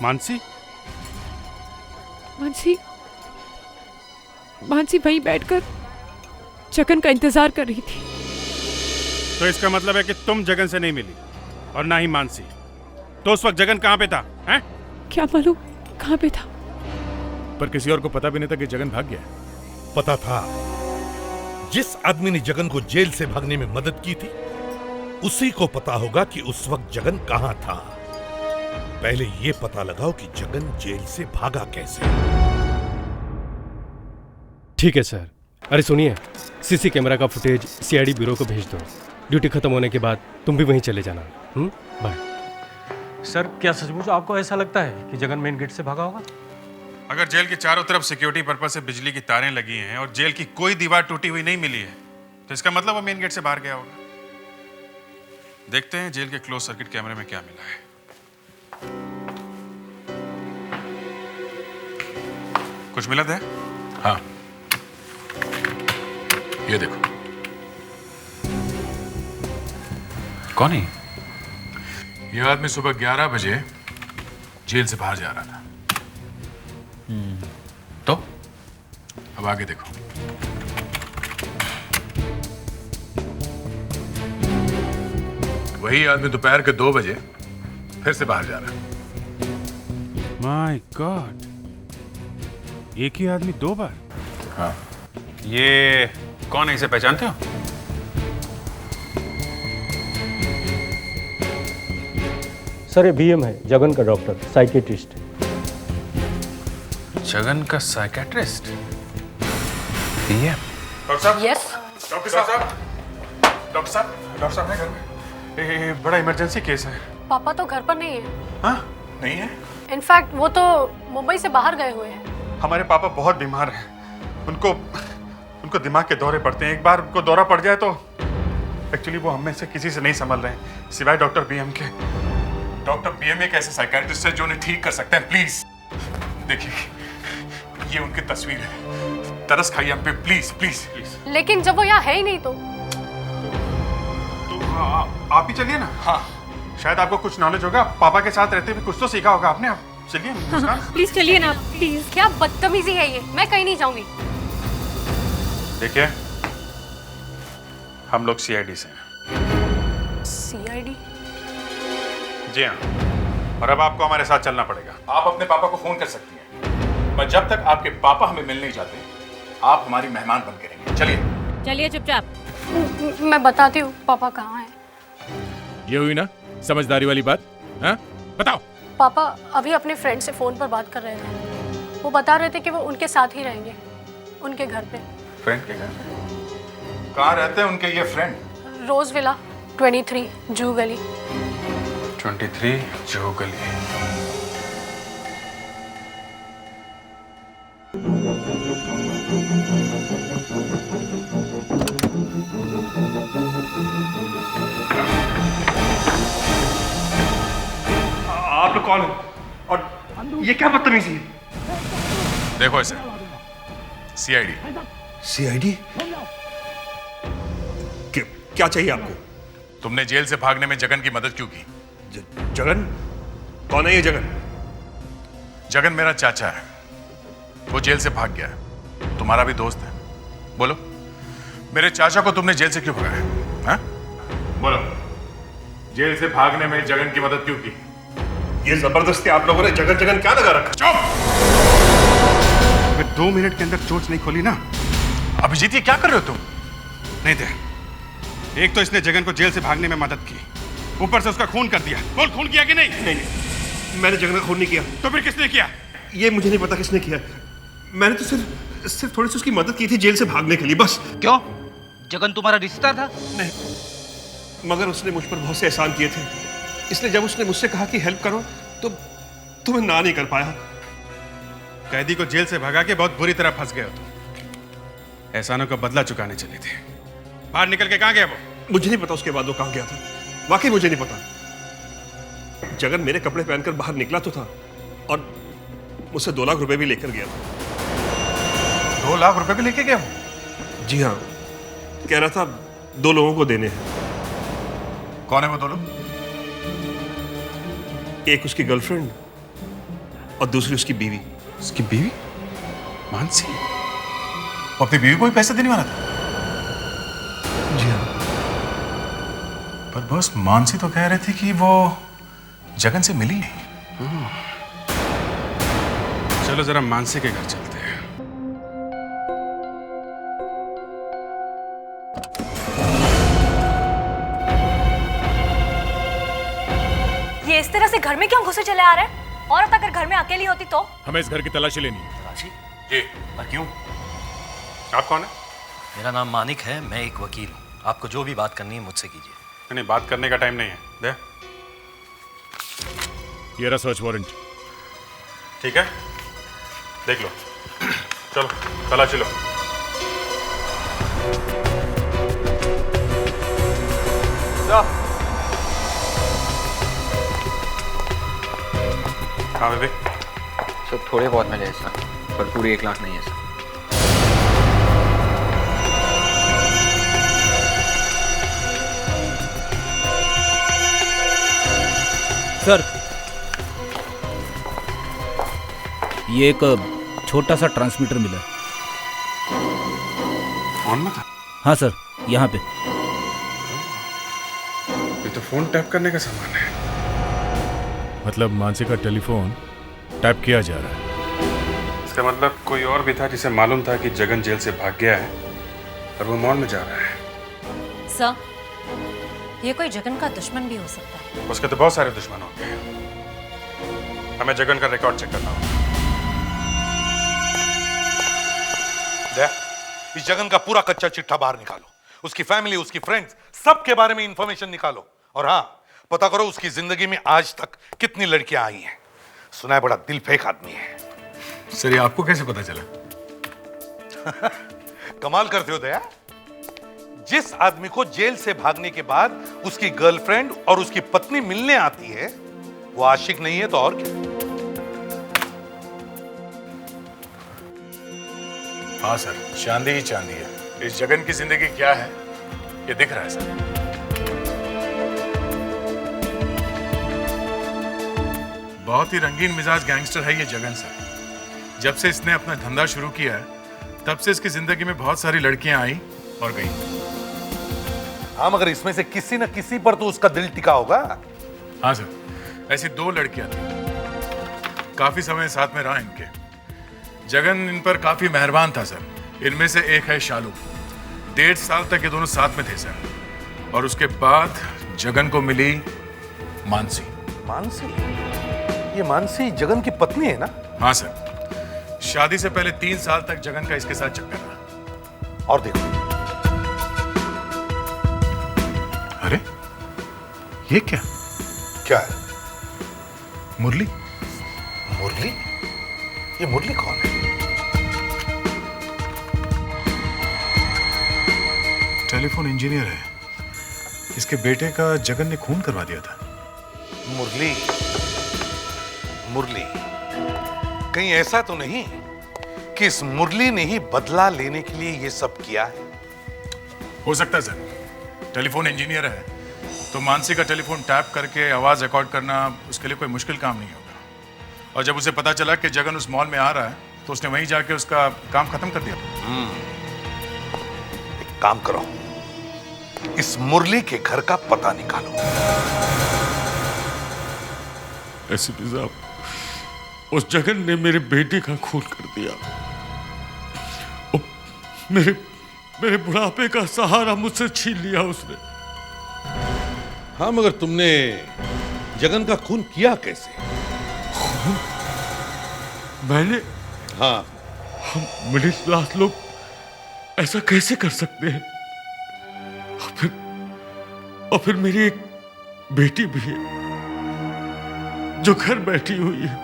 मानसी वहीं बैठकर जगन का इंतजार कर रही थी। तो इसका मतलब है कि तुम जगन से नहीं मिली और ना ही मानसी। तो उस वक्त जगन कहाँ पे था? हैं? क्या मालूम कहाँ पे था। पर किसी और को पता भी नहीं था कि जगन भाग गया। पता था। जिस आदमी ने जगन को जेल से भागने में मदद की थी उसी को पता होगा कि उस वक्त जगन कहां था। पहले यह पता लगाओ कि जगन जेल से भागा कैसे। ठीक है सर। अरे सुनिए, सीसी कैमरा का फुटेज सीआईडी ब्यूरो को भेज दो। ड्यूटी खत्म होने के बाद तुम भी वहीं चले जाना। बाय। सर, क्या सचमुच आपको ऐसा लगता है कि जगन मेन गेट से भागा होगा? अगर जेल के चारों तरफ सिक्योरिटी पर्पस से बिजली की तारें लगी हैं और जेल की कोई दीवार टूटी हुई नहीं मिली है तो इसका मतलब वो मेन गेट से बाहर गया होगा। देखते हैं जेल के क्लोज सर्किट कैमरे में क्या मिला है। कुछ मिला था? हाँ, ये देखो। कौन है ये आदमी? सुबह 11 बजे जेल से बाहर जा रहा था। तो अब आगे देखो। वही आदमी दोपहर के 2 बजे फिर से बाहर जा रहा है। माय गॉड, एक ही आदमी 2 बार? हाँ। ये कौन है, इसे पहचानते हो? सर ये बीएम है, जगन का डॉक्टर, साइकेट्रिस्ट। जगन का साइकेट्रिस्ट? बीएम? डॉक्टर साहब? यस। डॉक्टर साहब है घर में? बड़ा इमरजेंसी केस है। पापा तो घर पर नहीं है। हाँ? नहीं है? इनफैक्ट वो तो मुंबई से बाहर गए हुए हैं। हमारे पापा बहुत बीमार हैं। उनको दिमाग के दौरे पड़ते हैं। एक बार उनको दौरा पड़ जाए तो एक्चुअली वो हम में से किसी से नहीं संभल रहे हैं सिवाय डॉक्टर बीएम के। डॉक्टर बीएम एक ऐसे साइकियाट्रिस्ट है जो उन्हें ठीक कर सकते हैं। प्लीज देखिए, ये उनकी तस्वीर है। तरस खाइए हम पे, प्लीज प्लीज प्लीज। लेकिन जब वो यहाँ है ही नहीं तो आप ही चलिए ना। हाँ, शायद आपको कुछ नॉलेज होगा। पापा के साथ रहते हुए कुछ तो सीखा होगा आपने। आप चलिए। प्लीज चलिए ना, प्लीज। क्या बदतमीजी है ये, मैं कहीं नहीं जाऊंगी। देखिए, हम लोग सीआईडी से हैं। सीआईडी? जी हाँ, और अब आपको हमारे साथ चलना पड़ेगा। आप अपने पापा को फोन कर सकती हैं, पर जब तक आपके पापा हमें मिल नहीं जाते आप हमारी मेहमान बन के रहेंगे। चलिए चलिए चुपचाप। मैं बताती हूँ पापा कहाँ हैं। ये हुई ना समझदारी वाली बात? हाँ बताओ। पापा अभी अपने फ्रेंड से फोन पर बात कर रहे थे। वो बता रहे थे कि वो उनके साथ ही रहेंगे, उनके घर पे। फ्रेंड के घर? कहाँ रहते हैं उनके ये फ्रेंड? रोज विला 23 जू गली। 23 जू गली। आप लोग कौन हैं? और ये क्या बदतमीजी है? देखो इसे। सीआईडी। सीआईडी? क्या चाहिए आपको? तुमने जेल से भागने में जगन की मदद क्यों की? जगन? कौन है ये जगन? जगन मेरा चाचा है। वो जेल से भाग गया है। तुम्हारा भी दोस्त है। बोलो, मेरे चाचा को तुमने जेल से क्यों भगाया? हाँ? बोलो, जेल से भागने में जगन की मदद क्यों की? ये जबरदस्ती आप लोगों ने जगन जगन क्या लगा रखा? चुप! अगर 2 मिनट के अंदर चोट नहीं खोली ना। अभिजीत, ये क्या कर रहे हो तुम? नहीं थे। एक तो इसने जगन को जेल से भागने में मदद की, ऊपर से उसका खून कर दिया। बोल, खून किया कि नहीं? नहीं, मैंने जगन का खून नहीं किया। तो फिर किसने किया? ये मुझे नहीं पता किसने किया। मैंने तो सिर्फ थोड़ी सी उसकी मदद की थी जेल से भागने के लिए, बस। क्यों? जगन तुम्हारा रिश्तेदार था? नहीं, मगर उसने मुझ पर बहुत से एहसान किए थे, इसलिए जब उसने मुझसे कहा कि हेल्प करो तो मैं ना नहीं कर पाया। कैदी को जेल से भगा के बहुत बुरी तरह फंस गए हो तुम। एहसानों का बदला चुकाने चले थे। बाहर निकल के कहाँ गया वो? मुझे नहीं पता उसके बाद वो कहाँ गया था, वाकई मुझे नहीं पता। जगन मेरे कपड़े पहनकर बाहर निकला तो था और मुझसे 2 लाख रुपए भी लेकर गया था। 2 लाख रुपए भी लेके गया वो? जी हाँ, कह रहा था 2 लोगों को देने हैं। कौन है वो 2 लोग? एक उसकी गर्लफ्रेंड और दूसरी उसकी बीवी। उसकी बीवी? मानसी? वो अपनी बीवी को भी पैसे देने वाला था? जी हाँ। पर बॉस, मानसी तो कह रहे थे कि वो जगन से मिली नहीं। चलो जरा मानसी के घर चलते हैं। ये इस तरह से घर में क्यों घुसे चले आ रहे हैं? औरत अगर घर में अकेली होती तो? हमें इस घर की तलाशी लेनी है। तलाशी? जी। पर क्यों? आप कौन है? मेरा नाम मानिक है, मैं एक वकील हूँ। आपको जो भी बात करनी है मुझसे कीजिए। नहीं, बात करने का टाइम नहीं है। दे। ये रहा सर्च वारंट। ठीक है, देख लो। चलो तलाशी लो। हाँ विवेक। सर थोड़े बहुत मिले सर, पर पूरी 1 लाख नहीं है सर। सर ये एक छोटा सा ट्रांसमीटर मिला। फोन में था? हाँ सर, यहाँ पे। ये तो फोन टैप करने का सामान है। मतलब मानसी का टेलीफोन टैप किया जा रहा है। इसका मतलब कोई और भी था जिसे मालूम था कि जगन जेल से भाग गया है और वो मॉल में जा रहा है। सर, ये कोई जगन का दुश्मन भी हो सकता है। उसके तो बहुत सारे दुश्मन होंगे। हमें जगन का रिकॉर्ड चेक करना होगा। इस जगन का पूरा कच्चा चिट्ठा बाहर निकालो, उसकी फैमिली, उसकी फ्रेंड्स, सबके बारे में इंफॉर्मेशन निकालो। और हाँ, पता करो उसकी जिंदगी में आज तक कितनी लड़कियां आई हैं। सुना है बड़ा दिल फेंक आदमी है। सर ये आपको कैसे पता चला? कमाल करते हो दया। जिस आदमी को जेल से भागने के बाद उसकी गर्लफ्रेंड और उसकी पत्नी मिलने आती है, वो आशिक नहीं है तो और क्या? हाँ सर, चांदी ही चांदी है। इस जगन की जिंदगी क्या है ये दिख रहा है सर। बहुत ही रंगीन मिजाज गैंगस्टर है ये जगन सर। जब से इसने अपना धंधा शुरू किया है तब से इसकी जिंदगी में बहुत सारी लड़कियां आई और गई। हाँ, मगर इसमें से किसी न किसी पर तो उसका दिल टिका होगा। हाँ सर, ऐसी 2 लड़कियां थी, काफी समय साथ में रहा इनके। जगन इन पर काफी मेहरबान था सर। इनमें से एक है शालू। 1.5 साल तक ये दोनों साथ में थे सर। और उसके बाद जगन को मिली मानसी। मानसी? ये मानसी जगन की पत्नी है ना? हाँ सर, शादी से पहले 3 साल तक जगन का इसके साथ चक्कर रहा। और देखो, अरे ये क्या? क्या है? मुरली। मुरली? ये मुरली कौन है? टेलीफोन इंजीनियर है। इसके बेटे का जगन ने खून करवा दिया था। मुरली? मुरली? कहीं ऐसा तो नहीं कि इस मुरली ने ही बदला लेने के लिए ये सब किया है? हो सकता है सर, टेलीफोन इंजीनियर है तो मानसी का टेलीफोन टैप करके आवाज रिकॉर्ड करना उसके लिए कोई मुश्किल काम नहीं होगा। और जब उसे पता चला कि जगन उस मॉल में आ रहा है तो उसने वहीं जाके उसका काम खत्म कर दिया। एक काम करो, इस मुरली के घर का पता निकालो। एसीपी साहब, उस जगन ने मेरे बेटे का खून कर दिया। मेरे बुढ़ापे का सहारा मुझसे छीन लिया उसने। हाँ, मगर तुमने जगन का खून किया कैसे? खून? मैंने? हाँ। हम मिडिल क्लास लोग ऐसा कैसे कर सकते हैं? और फिर मेरी एक बेटी भी है जो घर बैठी हुई है।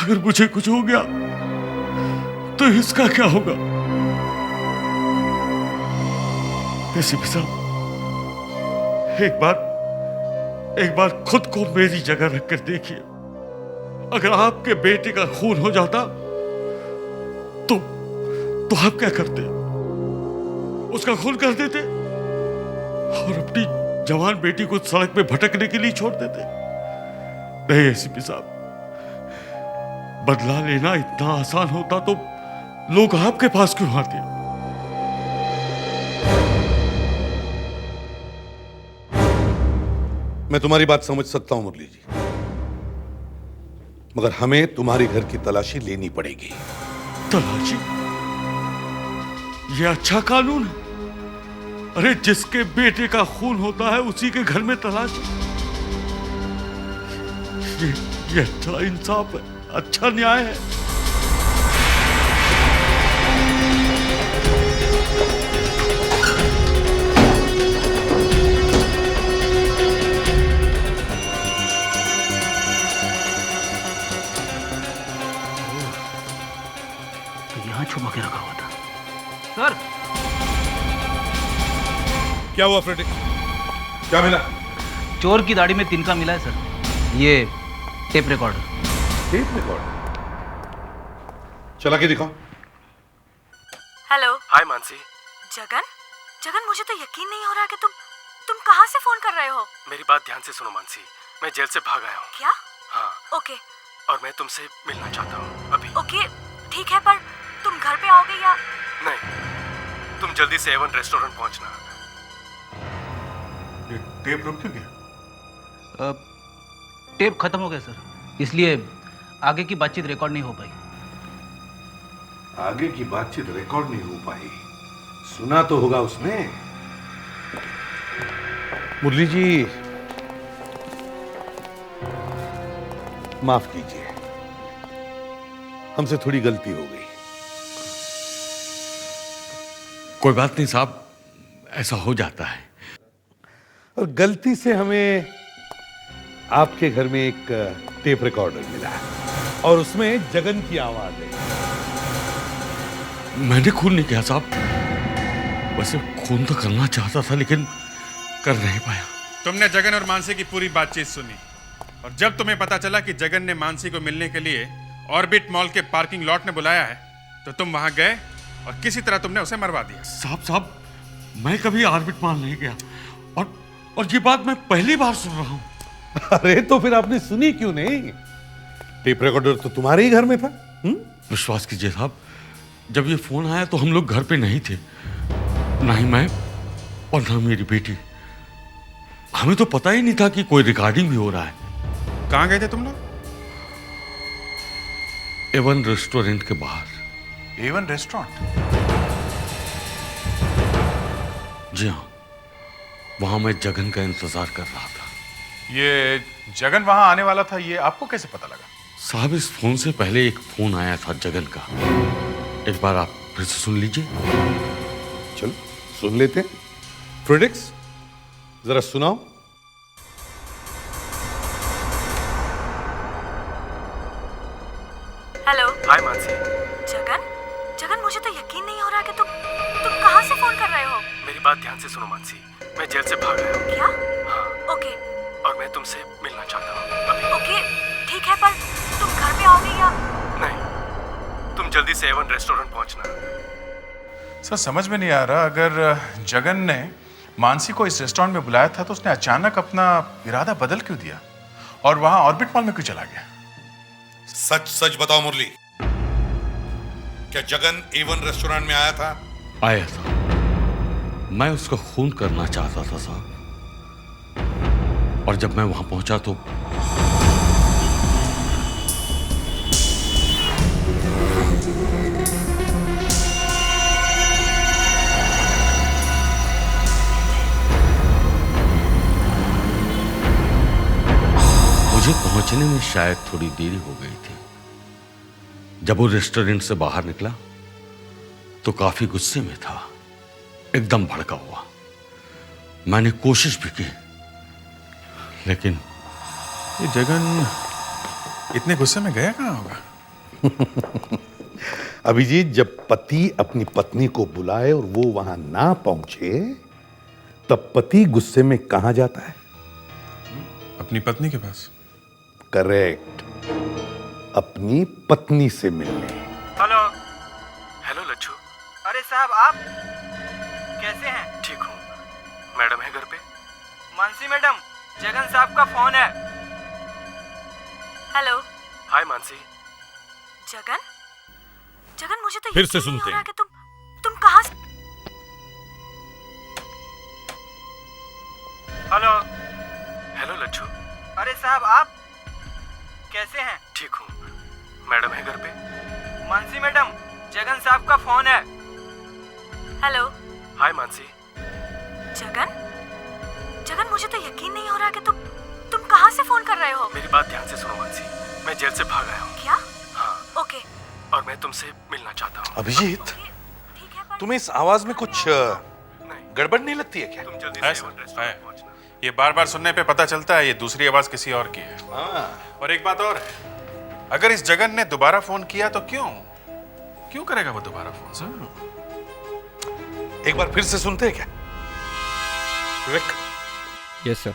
अगर मुझे कुछ हो गया तो इसका क्या होगा? एसीपी साहब, एक बार खुद को मेरी जगह रखकर देखिए। अगर आपके बेटे का खून हो जाता तो आप क्या करते? उसका खून कर देते और अपनी जवान बेटी को सड़क पे भटकने के लिए छोड़ देते? नहीं एसीपी साहब, बदला लेना इतना आसान होता तो लोग आपके पास क्यों आते? मैं तुम्हारी बात समझ सकता हूं मुरली जी, मगर हमें तुम्हारे घर की तलाशी लेनी पड़ेगी। तलाशी? ये अच्छा कानून है? अरे जिसके बेटे का खून होता है उसी के घर में तलाशी? ये अच्छा इंसाफ है, अच्छा न्याय है। छुपा के रखा हुआ था। सर, क्या हुआ फ्रेडी? क्या मिला? चोर की दाढ़ी में तिनका मिला है सर। ये टेप रिकॉर्डर। टेप रिकॉर्डर चला के दिखाओ। हेलो। हाय मानसी। जगन, जगन मुझे तो यकीन नहीं हो रहा कि तुम कहाँ से फोन कर रहे हो। मेरी बात ध्यान से सुनो मानसी, मैं जेल से भाग आया हूँ। क्या? हाँ। ओके। और मैं तुमसे मिलना चाहता हूँ अभी। ओके ठीक है, पर तुम घर पे आओगे या? नहीं, तुम जल्दी से A1 रेस्टोरेंट पहुंचना। ये टेप रुक क्यों गया? टेप खत्म हो गया सर, इसलिए आगे की बातचीत रिकॉर्ड नहीं हो पाई। आगे की बातचीत रिकॉर्ड नहीं हो पाई, सुना तो होगा उसने। मुरली जी माफ कीजिए, हमसे थोड़ी गलती हो गई। कोई बात नहीं साहब, ऐसा हो जाता है। और गलती से हमें आपके घर में एक टेप रिकॉर्डर मिला है और उसमें जगन की आवाज है। मैंने खून नहीं किया साहब, वैसे खून तो करना चाहता था लेकिन कर नहीं पाया। तुमने जगन और मानसी की पूरी बातचीत सुनी और जब तुम्हें पता चला कि जगन ने मानसी को मिलने के लिए ऑर्बिट मॉल के पार्किंग लॉट में बुलाया है तो तुम वहां गए और किसी तरह तुमने उसे मरवा दिया। साहब मैं कभी ऑर्बिट मॉल नहीं गया और ये बात मैं पहली बार सुन रहा हूं। अरे तो फिर आपने सुनी क्यों नहीं? टेप रिकॉर्डर तो तुम्हारे ही घर में था। विश्वास कीजिए साहब, जब ये फोन आया तो हम लोग घर पे नहीं थे, ना ही मैं और ना मेरी बेटी। हमें तो पता ही नहीं था कि कोई रिकॉर्डिंग भी हो रहा है। कहां गए थे तुम लोग? A1 रेस्टोरेंट के बाहर। A1 restaurant? जी हाँ, वहां मैं जगन का इंतजार कर रहा था। ये जगन वहां आने वाला था, ये आपको कैसे पता लगा? साहब इस फोन से पहले एक फोन आया था जगन का, एक बार आप फिर से सुन लीजिए। चलो सुन लेते हैं। फ्रेडिक्स जरा सुनाओ। हेलो। हाय मानसी। जगन, जगन मुझे तो यकीन नहीं हो रहा कि तुम कहाँ से फोन कर रहे हो। मेरी बात ध्यान से सुनो मानसी, मैं जेल से भाग आया हूँ। क्या? हाँ। ओके। और मैं तुमसे मिलना चाहता हूँ अभी। ओके ठीक है, पर तुम घर पे आओगे या? नहीं, तुम जल्दी से A1 रेस्टोरेंट पहुंचना। सर समझ में नहीं आ रहा, अगर जगन ने मानसी को इस रेस्टोरेंट में बुलाया था तो उसने अचानक अपना इरादा बदल क्यों दिया और वहां ऑर्बिट मॉल में क्यों चला गया? सच सच बताओ मुरली, क्या जगन A1 रेस्टोरेंट में आया था? आया था, मैं उसका खून करना चाहता था साहब, और जब मैं वहां पहुंचा तो मुझे पहुंचने में शायद थोड़ी देरी हो गई थी। जब वो रेस्टोरेंट से बाहर निकला तो काफी गुस्से में था, एकदम भड़का हुआ। मैंने कोशिश भी की लेकिन ये जगन इतने गुस्से में गया कहाँ होगा? अभिजीत, जब पति अपनी पत्नी को बुलाए और वो वहां ना पहुंचे तब पति गुस्से में कहां जाता है? अपनी पत्नी के पास। करेक्ट, अपनी पत्नी से मिलने। हेलो। हेलो लच्छू। अरे साहब आप कैसे हैं? ठीक हूँ। मैडम है घर पे? मानसी मैडम, जगन साहब का फोन है। हेलो। हाय मानसी। जगन, जगन मुझे तो फिर से यकीन नहीं सुनते हो रहा हैं। कि तुम कहाँ से? हेलो। हेलो लच्छू। अरे साहब आप कैसे हैं? ठीक हूँ। मैडम है घर पे? मानसी मैडम, जगन साहब का फोन है। हेलो। हाय मानसी। जगन, जगन मुझे तो यकीन नहीं हो रहा कि तुम कहाँ से फोन कर रहे हो। मेरी बात ध्यान से सुनो मानसी, मैं जेल से भाग आया हूँ। क्या? हाँ। ओके। और मैं तुमसे मिलना चाहता हूँ। अभिजीत, तुम्हें इस आवाज में कुछ गड़बड़ नहीं लगती है क्या? तुम जल्दी है से सर, A1 रेस्टोरेंट है। पहुंचना। ये बार बार सुनने पे पता चलता है ये दूसरी आवाज किसी और की है। और एक बात और है, अगर इस जगन ने दोबारा फोन किया तो क्यों करेगा वो दोबारा फोन सर? एक बार फिर से सुनते हैं क्या? विवेक। Yes sir.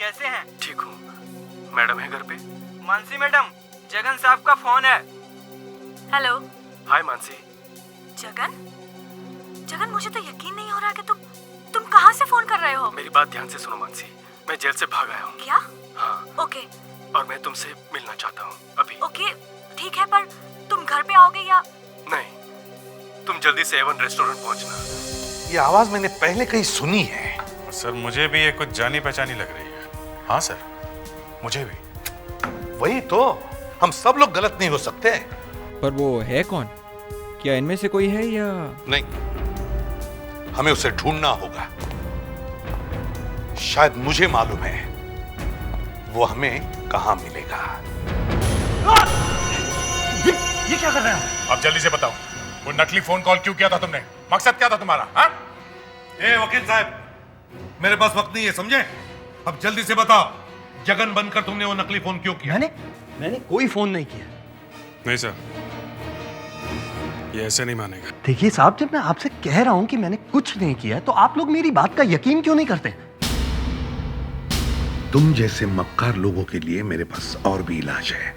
कैसे हैं? ठीक हूँ। मैडम है घर पे? मानसी मैडम, जगन साहब का फोन है। हेलो। हाय मानसी। जगन? जगन, मुझे तो यकीन नहीं हो रहा कि तुम कहाँ से फोन कर रहे हो? मेरी बात ध्यान से सुनो मानसी, मैं जेल से भाग आया हूँ। क्या? हाँ। ओके। और मैं तुमसे मिलना चाहता हूँ अभी। ओके ठीक है, पर तुम घर पे आओगे या? नहीं, तुम जल्दी से एवन रेस्टोरेंट पहुँचना। ये आवाज मैंने पहले कहीं सुनी है। सर मुझे भी ये कुछ जानी पहचानी लग रही है। हाँ सर, मुझे भी। वही तो, हम सब लोग गलत नहीं हो सकते। पर वो है कौन? क्या इनमें से कोई है या नहीं? हमें उसे ढूंढना होगा। शायद मुझे मालूम है वो हमें कहां मिलेगा। ये क्या कर रहे हैं? अब जल्दी से बताओ, वो नकली फोन कॉल क्यों किया था तुमने? मकसद क्या था तुम्हारा? हाँ? ए वकील साहब, मेरे पास वक्त नहीं है, समझे? अब जल्दी से बताओ, जगन बनकर तुमने वो नकली फोन क्यों किया? मैंने कोई फोन नहीं किया। नहीं सर, ये ऐसे नहीं मानेगा। देखिए साहब, जब मैं आपसे कह रहा हूं कि मैंने कुछ नहीं किया तो आप लोग मेरी बात का यकीन क्यों नहीं करते? तुम जैसे मक्कार लोगों के लिए मेरे पास और भी इलाज है,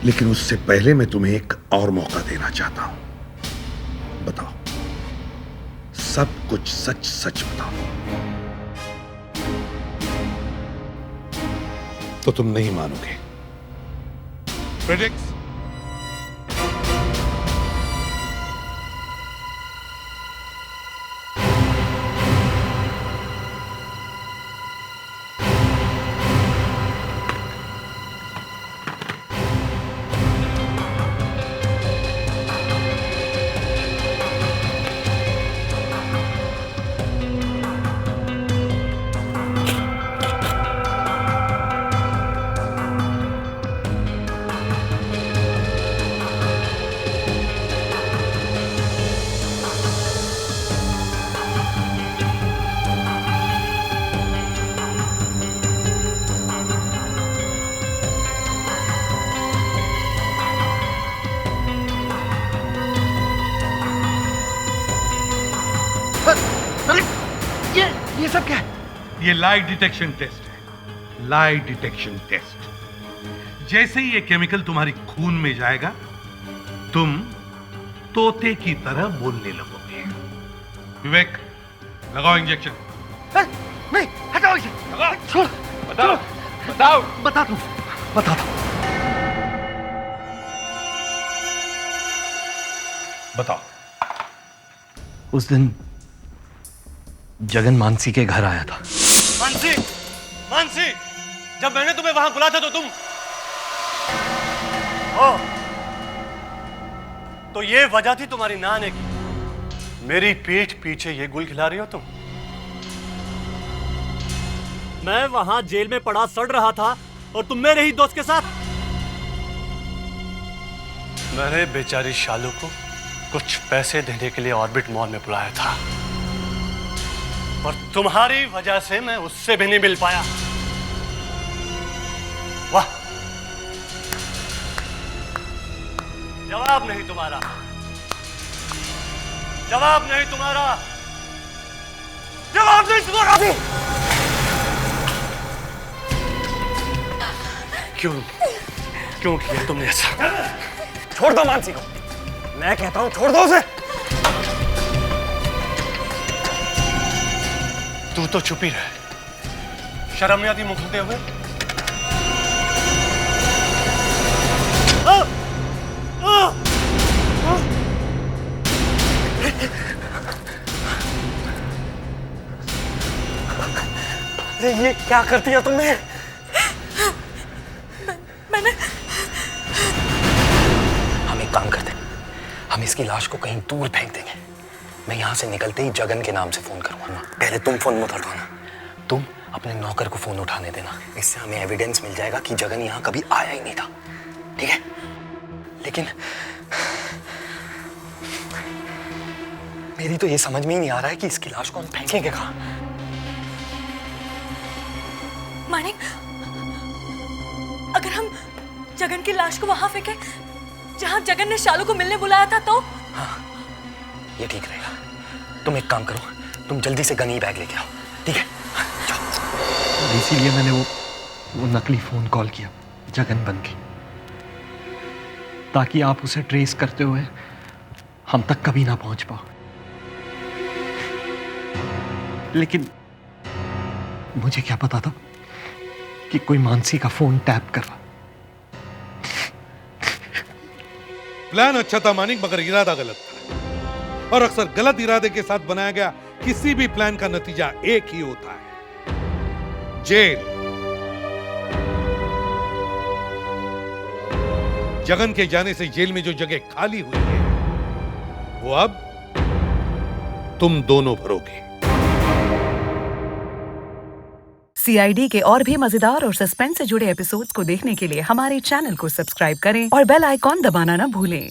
लेकिन उससे पहले मैं तुम्हें एक और मौका देना चाहता हूं। बताओ, सब कुछ सच सच बताओ। तो तुम नहीं मानोगे। प्रेडिक्स। ये सब क्या है? ये लाई डिटेक्शन टेस्ट है। लाई डिटेक्शन टेस्ट। जैसे ही ये केमिकल तुम्हारी खून में जाएगा, तुम तोते की तरह बोलने लगोगे। विवेक, लगाओ इंजेक्शन। नहीं, हटाओ इसे। छोड़। बताओ, बताओ। बता दो। बताओ। उस दिन जगन मानसी के घर आया था। मानसी, जब मैंने तुम्हें वहां बुलाया था तो तुम तो ये वजह थी तुम्हारी ना आने की। मेरी पीठ पीछे ये गुल खिला रही हो तुम। मैं वहां जेल में पड़ा सड़ रहा था और तुम मेरे ही दोस्त के साथ। मैंने बेचारी शालू को कुछ पैसे देने के लिए ऑर्बिट मॉल में बुलाया था, और तुम्हारी वजह से मैं उससे भी नहीं मिल पाया। वाह, जवाब नहीं तुम्हारा, जवाब नहीं तुम्हारा, जवाब नहीं तुम्हारा। क्यों किया तुमने ऐसा? छोड़ दो मानसी को, मैं कहता हूं छोड़ दो उसे। तू तो चुप ही रहे, शर्म नहीं आती मुंह खोलते हुए? ये क्या कर दिया तुमने? मैंने हम एक काम करते, हम इसकी लाश को कहीं दूर फेंक देंगे। मैं यहाँ से निकलते ही जगन के नाम से फोन करूंगा। पहले तुम फोन मत उठाना, तुम अपने नौकर को फोन उठाने देना। इससे हमें एविडेंस मिल जाएगा कि जगन यहाँ कभी आया ही नहीं था, ठीक है? लेकिन मेरी तो ये समझ में ही नहीं आ रहा है कि इसकी लाश को हम फेंकेंगे कहाँ। मानिक, अगर हम जगन की लाश को वहां फेंके जहां जगन ने शालू को मिलने बुलाया था तो? हाँ, ये ठीक रहेगा। तुम एक काम करो, तुम जल्दी से गनी बैग लेके आओ, ठीक है? जाओ। इसीलिए मैंने वो नकली फोन कॉल किया जगन बन के, ताकि आप उसे ट्रेस करते हुए हम तक कभी ना पहुंच पाओ। लेकिन मुझे क्या पता था कि कोई मानसी का फोन टैप कर रहा। प्लान अच्छा था मानिक, मगर इरादा गलत था। और अक्सर गलत इरादे के साथ बनाया गया किसी भी प्लान का नतीजा एक ही होता है, जेल। जगन के जाने से जेल में जो जगह खाली हुई है वो अब तुम दोनों भरोगे। सीआईडी के और भी मजेदार और सस्पेंस से जुड़े एपिसोड्स को देखने के लिए हमारे चैनल को सब्सक्राइब करें और बेल आइकॉन दबाना ना भूलें।